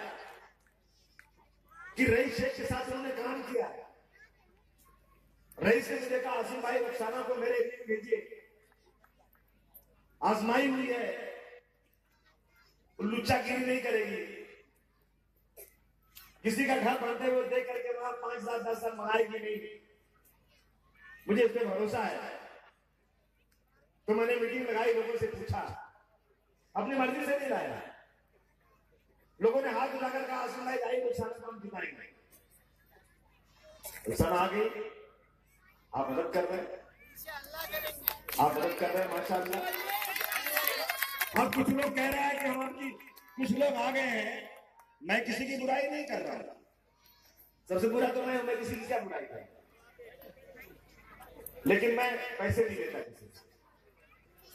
कि रईस शेख के साथ उन्होंने काम किया। रईस ने मुझे कहा आसिम भाई रुखसाना को मेरे एरिया में भेजिए, आजमाई हुई है, लुच्चागिरी नहीं करेगी। किसी का घर बनते हुए देख करके वहां 5 साल 10 साल मनाएगी नहीं, मुझे इस पर भरोसा है। तो मैंने मीटिंग लगाई, लोगों से पूछा, अपनी मर्जी से नहीं लाया। लोगों ने हाथ उठाकर कहा आसिम भाई आइए रुखसाना को हम जिताएंगे। रुखसाना आ गई, आप मदद कर रहे हैं, आप मदद कर रहे हैं माशाअल्लाह। अब कुछ लोग कह रहे हैं कि हमारी कुछ लोग आ गए हैं, मैं किसी की बुराई नहीं कर रहा हूं, सबसे बुरा तो मैं किसी की क्या बुराई कर, लेकिन मैं पैसे नहीं देता किसी से।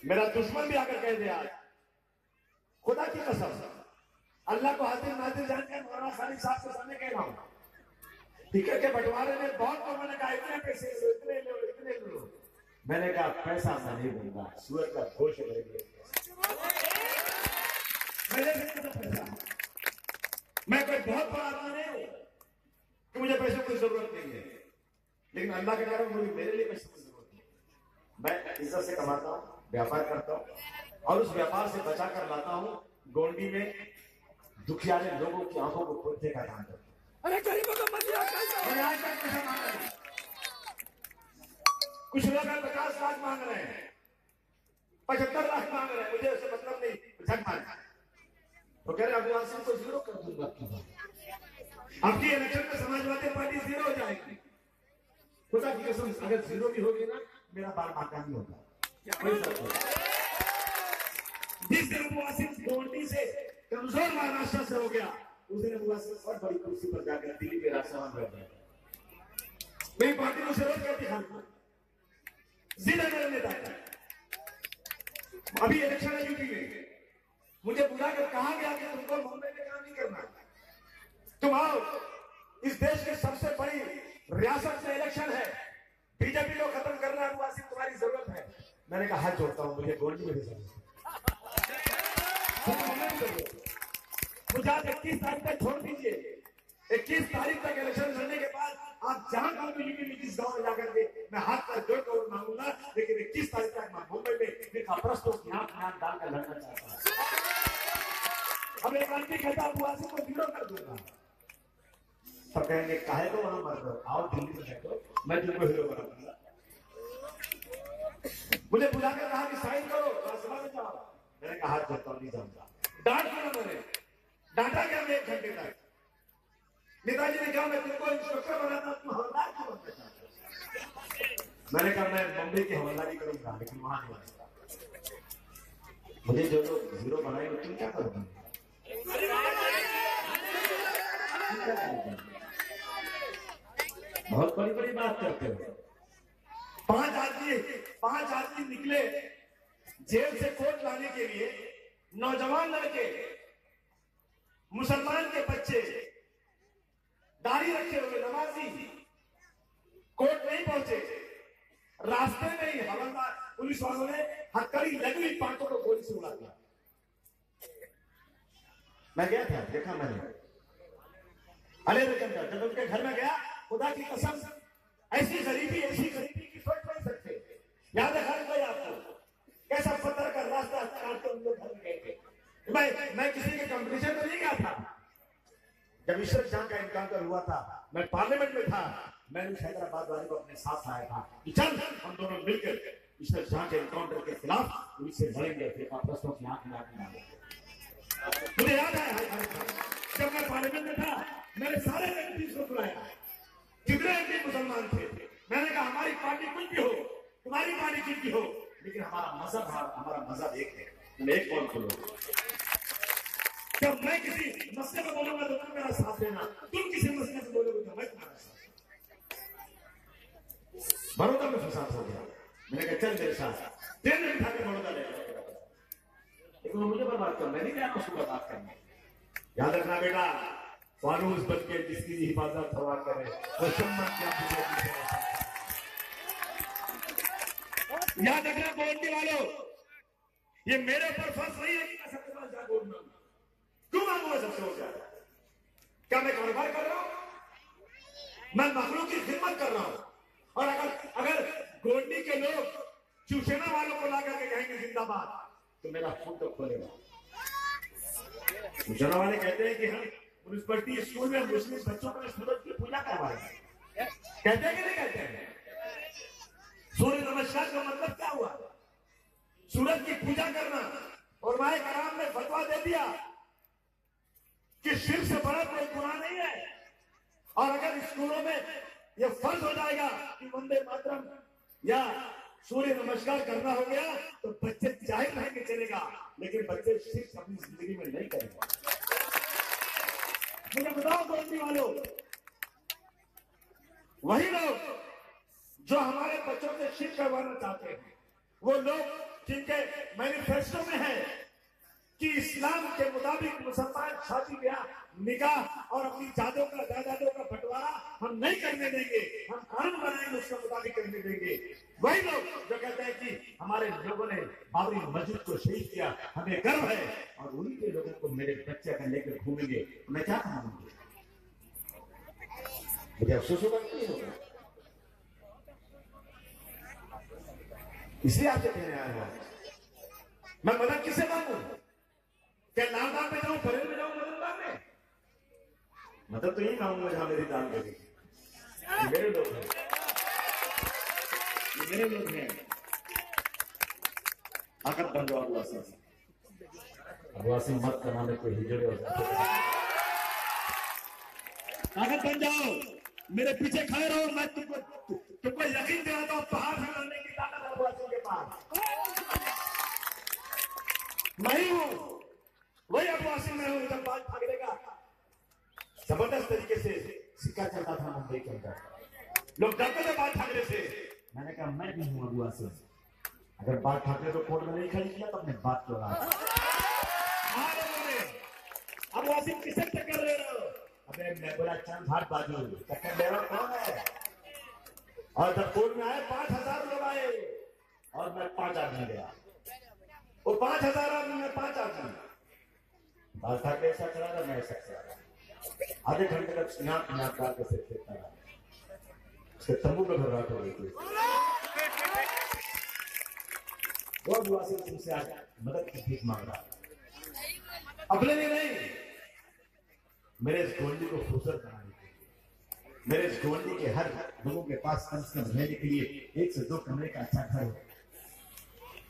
मेरा दुश्मन भी आकर कह दे आज, खुदा की कसम, अल्लाह को हाजिर नाजिर जानकर मौलाना खालिद साहब के सामने कह रहा हूं, टिकट के बंटवारे में बहुत लोगों ने कहा इतने पैसे लो, इतने लो, इतने लो। मैंने कहा पैसा मैं नहीं दूंगा, सूअर का गोश्त लेंगे। मैं कोई बहुत बड़ा आदमी नहीं हूं कि मुझे पैसे की जरूरत नहीं है, लेकिन अल्लाह के कारण मुझे मेरे लिए पैसे की जरूरत नहीं। मैं इज्जत से कमाता हूं, व्यापार करता हूं और उस व्यापार से बचा कर लाता हूं। गोंडी में दुखियारे लोगों की आंखों को खोलने का काम करता हूं। अरे गरीबों को मत और आज तक पैसा मांग रहे हैं। कुछ लोग 50 लाख मांग रहे हैं, 75 लाख मांग रहे हैं, मुझे उससे मतलब नहीं, झक मांग तो कह रहे अभिलाष सिंह को 0 कर दूंगा आपकी बात। आपकी इलेक्शन में समाजवादी पार्टी 0 हो जाएगी। खुदा की कसम, अगर 0 भी होगी ना, मेरा बार बाका नहीं होगा। जिस दिन मुआसिम गोंडी से कमजोर महाराष्ट्र से हो गया, उस दिन मुआसिम और बड़ी कुर्सी पर जाकर दिल्ली के राजसभा में बैठ गया। मेरी पार्टी को जरूरत करती है, जिला मेरे नेता अभी इलेक्शन है यूपी में, मुझे बुलाकर कहा गया कि तुमको मुंबई में काम नहीं करना, तुम आओ, इस देश की सबसे बड़ी रियासत में इलेक्शन है, बीजेपी को खत्म करना है, मुआसिम तुम्हारी जरूरत है। मैंने कहा हाथ जोड़ता हूं, मुझे गोंडी में भेजा, मुझे आज 21 तारीख तक छोड़ दीजिए। 21 तारीख तक इलेक्शन लड़ने के बाद आप जहां कहीं भी यूपी में किस गांव में जाकर के मैं हाथ पर जोड़कर मांगूंगा, लेकिन 21 तारीख तक मैं मुंबई में एक अप्रस्तों की आंख डालकर लड़ना चाहता हूं। अब एक आदमी कहता है मुआसिम को 0 कर दूंगा, तो कहेंगे काहे को वहां मर दो, आओ दिल्ली में बैठो, मैं तुमको हीरो बना दूंगा। मुझे बुलाकर कहा कि साइन करो, राजसभा में जाओ, मैंने कहा हाथ जोड़ता हूं, नहीं जाऊंगा। डांट क्यों मैंने डांटा क्या? मैं 1 घंटे तक नेताजी ने कहा मैं तुमको इंस्पेक्टर बनाता, तुम हवलदार क्यों बनना चाहते? मैंने कहा मैं मुंबई की हवलदारी करूंगा, लेकिन वहां नहीं बनूंगा। मुझे जो लोग 0 बनाएंगे, तुम क्या करोगे? बहुत बड़ी बड़ी बात करते हो। 5 आदमी निकले जेल से कोर्ट लाने के लिए, नौजवान लड़के, मुसलमान के बच्चे, दाढ़ी रखे हुए नमाजी, कोर्ट नहीं पहुंचे, रास्ते में ही हवलदार पुलिस वालों ने हथकड़ी लगी हुई पांचों को गोली से उड़ा दिया। मैं गया था, देखा मैंने अले जब उनके घर में गया, खुदा की कसम ऐसी गरीबी की सोच नहीं सकते। याद रखा कोई आपको कैसा पत्थर का रास्ता काटते उन लोग घर में गए थे। मैं किसी के कंपटीशन में नहीं गया था। जब इशरत जहां का इनकाउंटर हुआ था, मैं पार्लियामेंट में था, मैंने हैदराबाद वाले को अपने साथ लाया था कि चल हम दोनों मिलकर इशरत जहां के इनकाउंटर के खिलाफ उनसे लड़ेंगे, फिर आपसों की आंख में आंख डालेंगे। मुझे याद है जब मैं पार्लियामेंट में था, मैंने सारे एमपी को बुलाया, जितने एमपी मुसलमान थे। मैंने कहा हमारी पार्टी कुछ भी हो, तुम्हारी पार्टी कुछ भी हो, लेकिन हमारा मजहब एक है, तुम एक कौन खोलो। जब मैं किसी मसले में बोलूंगा तो तुम मेरा साथ देना, तुम किसी मसले में बोलोगे तो मैं तुम्हारा साथ। बड़ौदा में फसाद हो गया, मैंने कहा चल मेरे साथ, ट्रेन में बिठा के बड़ौदा ले गया, लेकिन मुझे बर्बाद कर, मैं नहीं गया उसको बर्बाद करना। याद रखना बेटा, फानूस बन के जिसकी हिफाजत हवा करे वो सम्मत क्या। याद रखना गोंडी वालों, ये मेरे ऊपर फर्ज नहीं है कि मैं सबके पास जा बोलूंगा। क्यों मांगूंगा सबसे हो जाए? क्या मैं कारोबार कर रहा हूं? मैं मखलूक की खिदमत कर रहा हूं। और अगर गोंडी के लोग शिवसेना वालों को लाकर के कहेंगे जिंदाबाद, तो मेरा खून तो खोलेगा। शिवसेना वाले कहते हैं कि हम म्युनिसिपलिटी स्कूल में मुस्लिम बच्चों को सूरज की पूजा करवाएंगे, कहते हैं कि नहीं कहते हैं? सूर्य नमस्कार का मतलब क्या हुआ? सूरज की पूजा करना। और माए कराम ने फतवा दे दिया कि शिर्क से बड़ा कोई गुनाह नहीं है। और अगर स्कूलों में यह फर्ज हो जाएगा कि वंदे मातरम या सूर्य नमस्कार करना हो गया, तो बच्चे जाहिर रहेंगे चलेगा, लेकिन बच्चे शिर्क अपनी जिंदगी में नहीं करेंगे। मुझे बताओ गोंडी वालों, वही लोग जो हमारे बच्चों से शिर्क करवाना चाहते हैं, वो लोग जिनके मैनिफेस्टो में है कि इस्लाम के मुताबिक मुसलमान शादी ब्याह निकाह और अपनी जायदादों का बंटवारा हम नहीं करने देंगे, हम कानून बनाएंगे उसके मुताबिक करने देंगे। वही लोग जो कहते हैं कि हमारे लोगों ने बाबरी मस्जिद को शहीद किया, हमें गर्व है, और उन्हीं के लोगों को मेरे बच्चे अगर लेकर घूमेंगे तो मैं क्या कहूंगी? मुझे अफसोस होगा नहीं होगा? इसलिए आपसे कहने आया हूं, मैं मदद किससे मांगू? क्या लालबाग में जाऊं, बरेली में जाऊं, मददगार में? मतलब तो यही मांगूंगा जहां मेरी दान करेगी। ये मेरे लोग हैं, ये मेरे लोग हैं। ताकत बन जाओ अबू आसिम। अबू आसिम मत कमाने को हिजड़े हो जाते। ताकत बन जाओ, मेरे पीछे खड़े रहो। मैं तुमको यकीन दिलाता हूं, पहाड़ हिलाने की ताकत अबू आसिम के पास। मैं ही हूं, वही अबू आसिम मैं हूं। जब बाल ठाकरे का जबरदस्त तरीके से सिक्का चलता था मुंबई के अंदर, लोग डरते थे बाल ठाकरे से। मैंने कहा मैं भी हूं अबू आसिम। अगर बाल ठाकरे को कोर्ट में नहीं खड़ी किया तो अपने बात क्यों रहा। अबू आसिम किसे टक्कर ले रहे हो? अबे मैं बोला चंद हाथ बाजू, टक्कर ले रहा कौन है? और जब कोर्ट में आए 5000 लोग आए और मैं 5 आदमी गया। वो 5000 आदमी में 5 आदमी। बाल ठाकरे ऐसा चला रहा, मैं ऐसा चला रहा। आधे घंटे तक नाक डाल के सिर फेंकता रहा। उसके तंबू में घबराहट हो गई थी। वो अबू आसिम तुमसे आज मदद की भीख मांग रहा, अपने लिए नहीं, मेरे इस गोंडी को खूबसूरत बनाने के लिए, मेरे इस गोंडी के हर लोगों के पास कम से कम रहने के लिए 1 से 2 कमरे का अच्छा घर हो।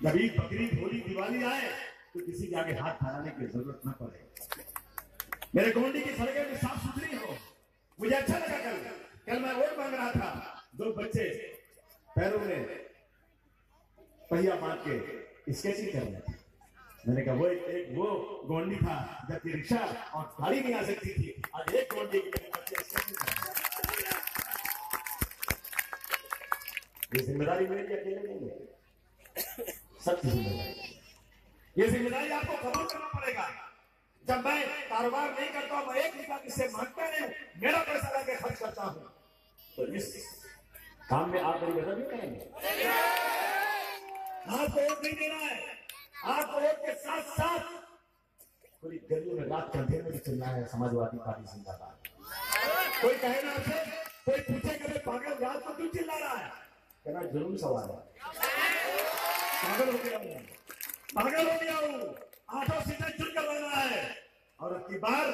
जब ईद, बकरीद, होली, दिवाली आए तो किसी के आगे हाथ फैलाने की जरूरत न पड़े। मेरे गोंडी की सड़कें भी साफ सुथरी हो। मुझे अच्छा लगा कल मैं वोट मांग रहा था, 2 बच्चे पैरों में पहिया बांध के स्केचिंग कर रहे थे। मैंने कहा वो एक वो गोंडी था जबकि रिक्शा और गाड़ी नहीं आ सकती थी, आज एक गोंडी के बच्चे स्केचिंग कर रहे हैं। ये जिम्मेदारी मेरी अकेले नहीं है, सबकी जिम्मेदारी। ये जिम्मेदारी आपको कबूल करना पड़ेगा। जब मैं कारोबार नहीं करता हूं, मैं 1 रुपया किससे मांगता नहीं, मेरा पैसा लाके खर्च करता हूं, तो इस काम में आप मेरी मदद नहीं करेंगे। आपको वोट नहीं देना है, आपको वोट के साथ साथ पूरी गलियों में रात के अंधेरे में चलना है। समाजवादी पार्टी जिंदाबाद। कोई कहे ना आपसे, कोई पूछे कभी पागल रात को क्यों चिल्ला रहा है, कहना जरूर सवाल है। पागल हो गया हूं, पागल हो गया हूं। 8 सीटें चुनकर लाना है और अब की बार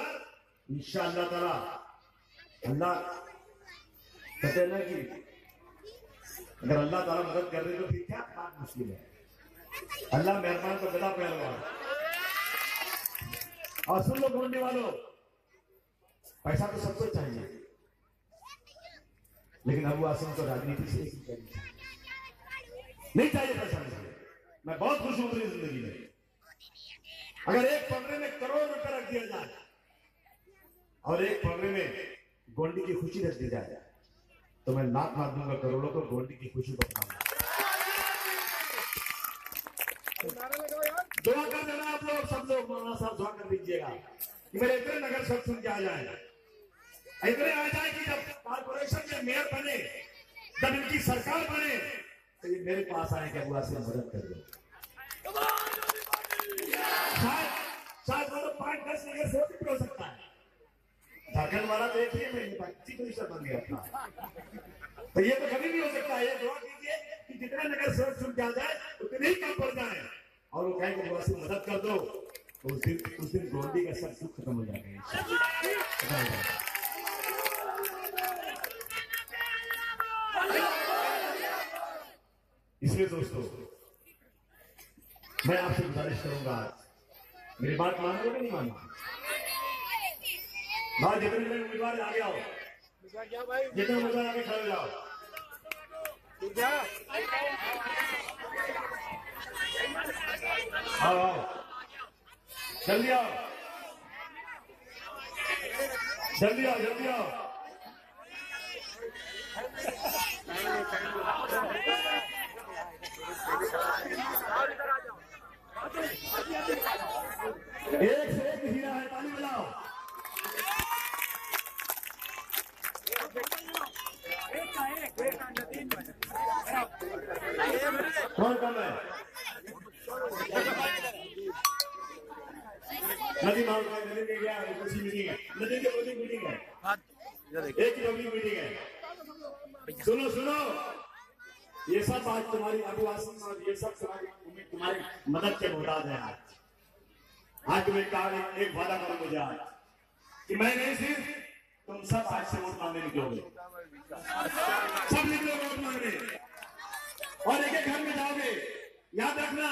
इंशाअल्लाह ताला, अल्लाह कहते हैं ना कि अगर अल्लाह ताला मदद कर दे तो फिर क्या बात मुश्किल है। अल्लाह मेहरबान तो बड़ा पहलवान। और सुन लो गोंडी वालों, पैसा तो सबको चाहिए, लेकिन अबू आसिम को राजनीति से नहीं चाहिए पैसा। मैं बहुत खुश हूं अपनी जिंदगी में। अगर एक पगड़े में करोड़ रुपए रख दिया जाए और एक पगड़े में गोंडी की खुशी रख दी जाए तो मैं लाख मार दूंगा करोड़ों को गोंडी की खुशी बताऊंगा। दुआ कर देना आप लोग, सब लोग मौलाना साहब दुआ कर दीजिएगा कि मेरे इतने नगर सब सुन के आ जाए, इतने आ जाए कि जब कॉर्पोरेशन में मेयर बने, जब इनकी सरकार बने तो ये मेरे पास आए कि अबू आसिम मदद कर दो। शायद वो 5-10 नगर से भी हो सकता है। झारखंड वाला तो एक ही में 25% बन गया था, तो ये तो कभी भी हो सकता है। ये दुआ कीजिए कि जितने नगर से चुन के आ जाए उतने ही कम पड़ जाए और वो कहें कि अबू आसिम मदद कर दो, तो उस दिन गोंडी का सब दुख खत्म हो जाएगा। इसलिए दोस्तों मैं आपसे गुजारिश करूंगा, मेरी बात मानोगे कि नहीं मानोगे? भाई जितने लोग उम्मीदवार आगे आओ, जितने उम्मीदवार आगे खड़े जाओ। आओ जल्दी आओ, जल्दी आओ, जल्दी आओ। एक से एक हीरा है, ताली बजाओ। कौन कम है? नदी माउंट में नदी के गया मीटिंग है, नदी के पब्लिक मीटिंग है, एक ही पब्लिक मीटिंग है। सुनो सुनो, ये सब आज तुम्हारी अबू आसिम और ये सब तुम्हारी मदद के मोहताज है। आज तुम्हें कहा एक वादा करो मुझे आज कि मैं नहीं सिर्फ तुम सब आज से वोट मांगने निकलोगे, सब निकलो वोट मांगने और एक एक घर में जाओगे। याद रखना,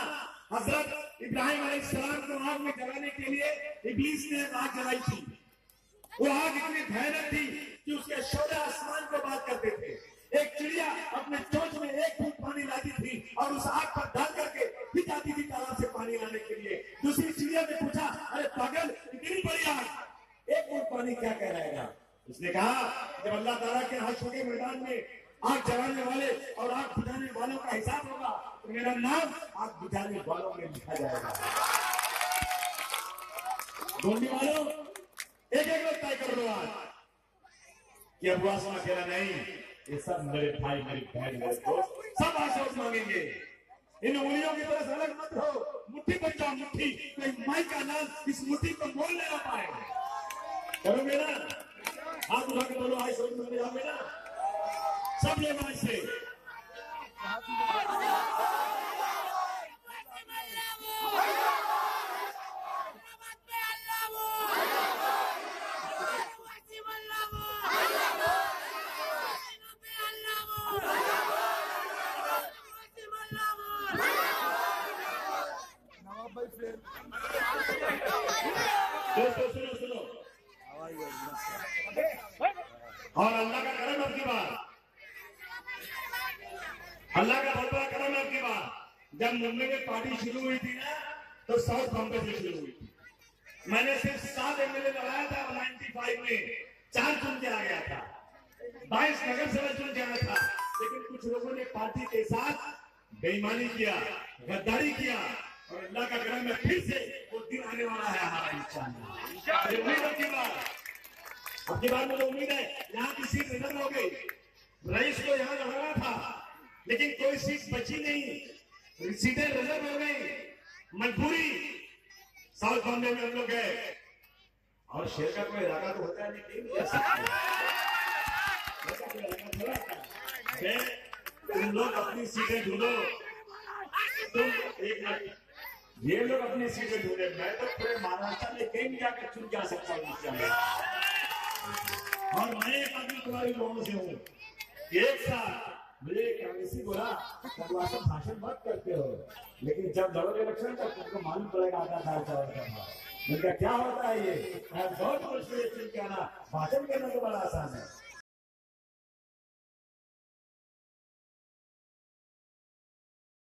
हजरत इब्राहिम अलैहिस्सलाम को आग में जलाने के लिए इब्लीस ने आग जलाई थी। वो आग इतनी भयानक थी कि उसके शोले आसमान को बात करते थे। एक चिड़िया अपने चोंच में एक फूट पानी लाती थी और उस आग पर डाल करके फिर जाती थी तालाब से पानी लाने के लिए। दूसरी चिड़िया ने पूछा, अरे पागल, इतनी बड़ी आग, एक फूट पानी क्या कह रहेगा? उसने कहा, जब अल्लाह ताला के हश्र के मैदान में आग जलाने वाले और आग बुझाने वालों का हिसाब होगा तो मेरा नाम आग बुझाने वालों में लिखा जाएगा। गोंडी वालों, एक एक लोग तय कर लो आज कि अब वासना अकेला नहीं, ये सब मेरे भाई, मेरी बहन, मेरे दोस्त सब आज वोट मांगेंगे। इन उंगलियों की तरह अलग मत हो, मुट्ठी बन जाओ, मुट्ठी। कोई माई का नाम इस मुट्ठी को मोल ले ना पाए। करोगे ना? हाथ उठा के बोलो, आज वोट मांगने जाओगे ना? सब लोग आज से दोस्तों सुनो सुनो, और अल्लाह का करम अब की बात, अल्लाह का बहुत बड़ा करम अब की बात। जब मुंबई में पार्टी शुरू हुई थी ना, तो साउथ बॉम्बे से शुरू हुई थी। मैंने सिर्फ 7 MLA लगाया था 95 में, 4 चुन के आ गया था, 22 नगर सेवक चुन के आया था। लेकिन कुछ लोगों ने पार्टी के साथ बेईमानी किया, गद्दारी किया, और अल्लाह का करम में फिर से वो दिन आने वाला है हमारा इंशाअल्लाह। उम्मीद अब की बार मुझे उम्मीद है यहाँ की सीट रिजर्व हो गई। रईस को यहाँ लगाना था लेकिन कोई सीट बची नहीं, सीटें रिजर्व हो गई, मजबूरी। साउथ बॉम्बे में हम लोग गए और शेर का कोई इरादा तो होता है नहीं, तुम लोग अपनी सीटें ढूंढो, तुम एक मिनट, ये लोग अपनी सीटें ढूंढे, मैं तो पूरे महाराष्ट्र में कहीं जाकर चुन जा सकता हूँ। और मैं एक आदमी तुम्हारी लोगों से हूँ, एक साथ मुझे कांग्रेसी बोला भाषण मत करते हो, लेकिन जब लड़ोगे इलेक्शन तक तुमको मालूम पड़ेगा आधा साल का। उनका क्या होता है ये बहुत मुश्किल चुन के आना, भाषण करना तो बड़ा आसान है।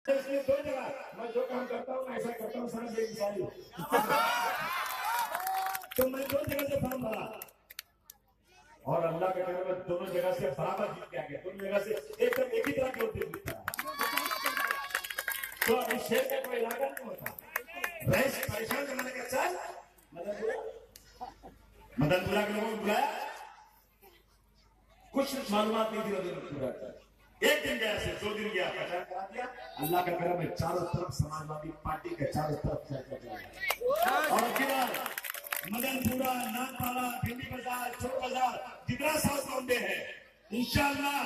इसलिए 2 जगह मैं जो काम करता हूँ ऐसा करता हूँ, सारा बेमिसाली। तो मैं 2 जगह से फॉर्म भरा और अल्लाह के करम में दोनों जगह से बराबर जीत के आ गया। दोनों जगह से एकदम एक ही तरह के होते जीतता है। तो अभी शेर का कोई इलाका नहीं होता। रईस परेशान करने का चाल मदनपुरा के लोगों को बुलाया, कुछ मालूमात नहीं थी पूरा। एक दिन गया से 2 दिन गया, प्रचार करा दिया। अल्लाह का करम में चारों तरफ समाजवादी पार्टी के चारों तरफ और अगली बार मदनपुरा, नागपाड़ा, भिंडी बाजार, चोर बाजार, जितना साउथ बॉम्बे है इंशाअल्लाह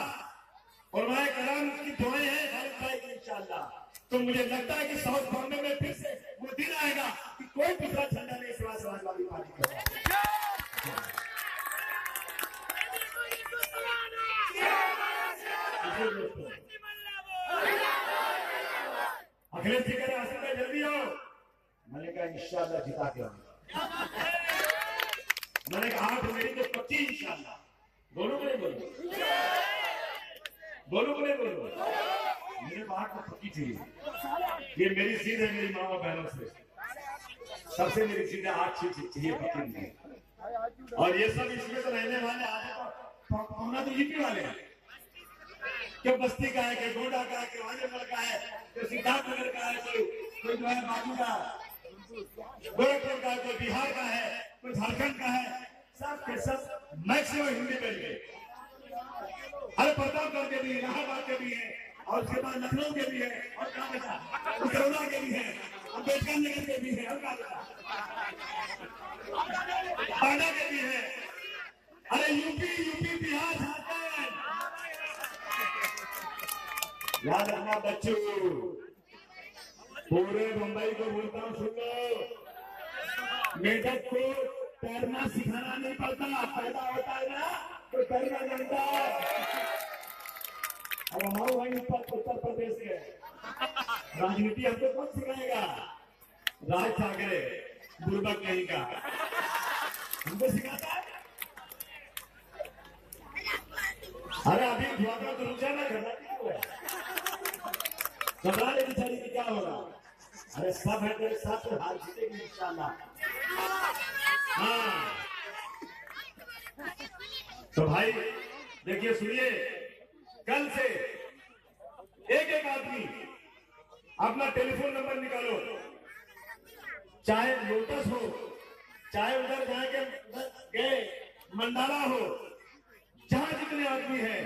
और मैं करम की दुआएं हैं भारत भाई की इंशाअल्लाह। तो मुझे लगता है कि साउथ बॉम्बे में फिर से वो दिन आएगा कि कोई दूसरा झंडा नहीं सिवा समाजवादी पार्टी का। अखिलेश जी कह रहे आसिफ भाई जल्दी आओ। मैंने कहा इंशाअल्लाह जिता के आऊंगा। मैंने कहा 8 मई को पक्की इंशाअल्लाह। बोलो बोले बोलो बोलो बोले बोलो, मेरे बात को पक्की चाहिए। ये मेरी सीट है मेरी माँ बहनों से, सबसे मेरी सीट है 8 सीट चाहिए पक्की नहीं। और ये सब इसमें तो रहने वाले आगे तो यूपी वाले हैं, क्यों बस्ती का है, कोई गोंडा का है, कोई वाजनगर का है, कोई सिद्धार्थनगर का है, कोई जो है बाजू का, गोरखपुर का, कोई बिहार का है, कोई झारखंड का है, सब के सब मैक्सिमम हिंदी में गए। अरे प्रतापगढ़ के भी, इलाहाबाद के भी है, और उसके बाद लखनऊ के भी है, और कहाँ बचा, उतरौला के भी है, अम्बेडकर नगर के भी है, और कहाँ बचा, पांडा के भी है। अरे यूपी बिहार झारखंड, याद रखना बच्चों, पूरे मुंबई को बोलता हूँ सुन लो, मेढक को तैरना सिखाना नहीं पड़ता, पैदा होता है ना तो तैरना जानता है। अब हमारे भाई उत्तर प्रदेश के राजनीति हमको कौन सिखाएगा? राज ठाकरे बुर्बक कहीं का हमको सिखाता है। अरे अभी धुआं तो रुक जाना, घबराती क्यों है? घबरा ले बेचारी की क्या होगा? अरे सब है तेरे साथ, हार जीतेगी इंशाल्लाह। हाँ तो भाई देखिए सुनिए, कल से एक एक आदमी अपना टेलीफोन नंबर निकालो, चाहे लोटस हो, चाहे उधर जाके गए मंडाला हो, जहां जितने आदमी हैं,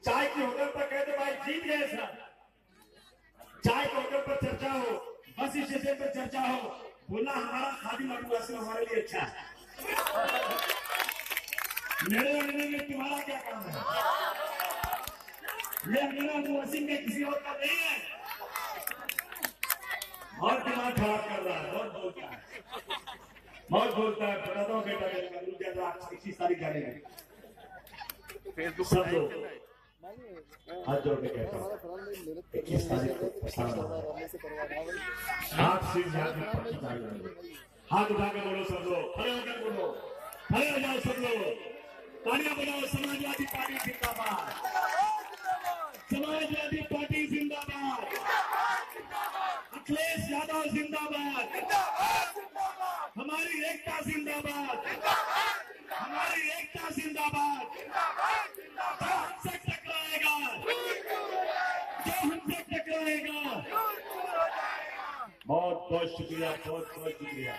चाय की होटल पर कहते भाई जीत गए सर, चाय के होटल पर चर्चा हो, बस स्टेशन पर चर्चा हो, बोला हमारा खादी मधु आश्रम हमारे लिए अच्छा है। मेरे लेने में तुम्हारा क्या काम है? ये मेरा मुआसिम में किसी और का नहीं है। और दिमाग खराब कर रहा है, बहुत बोलता है, बहुत बोलता है। बताता हूँ बेटा, मेरे 21 तारीख जाने सब लोग हाथ जोड़ के कहता हूँ 21 तारीख को प्रसाद हाथ सिर हाथ उठा के बोलो सब लोग, खड़े होकर बोलो, खड़े हो जाओ सब लोग, तालियां बजाओ। समाजवादी पार्टी जिंदाबाद, समाजवादी पार्टी जिंदाबाद, अखिलेश यादव जिंदाबाद, हमारी एकता जिंदाबाद, हमारी एकता जिंदाबाद। जो हमसे टकराएगा, जो हमसे टकराएगा, बहुत बहुत शुक्रिया, बहुत बहुत शुक्रिया।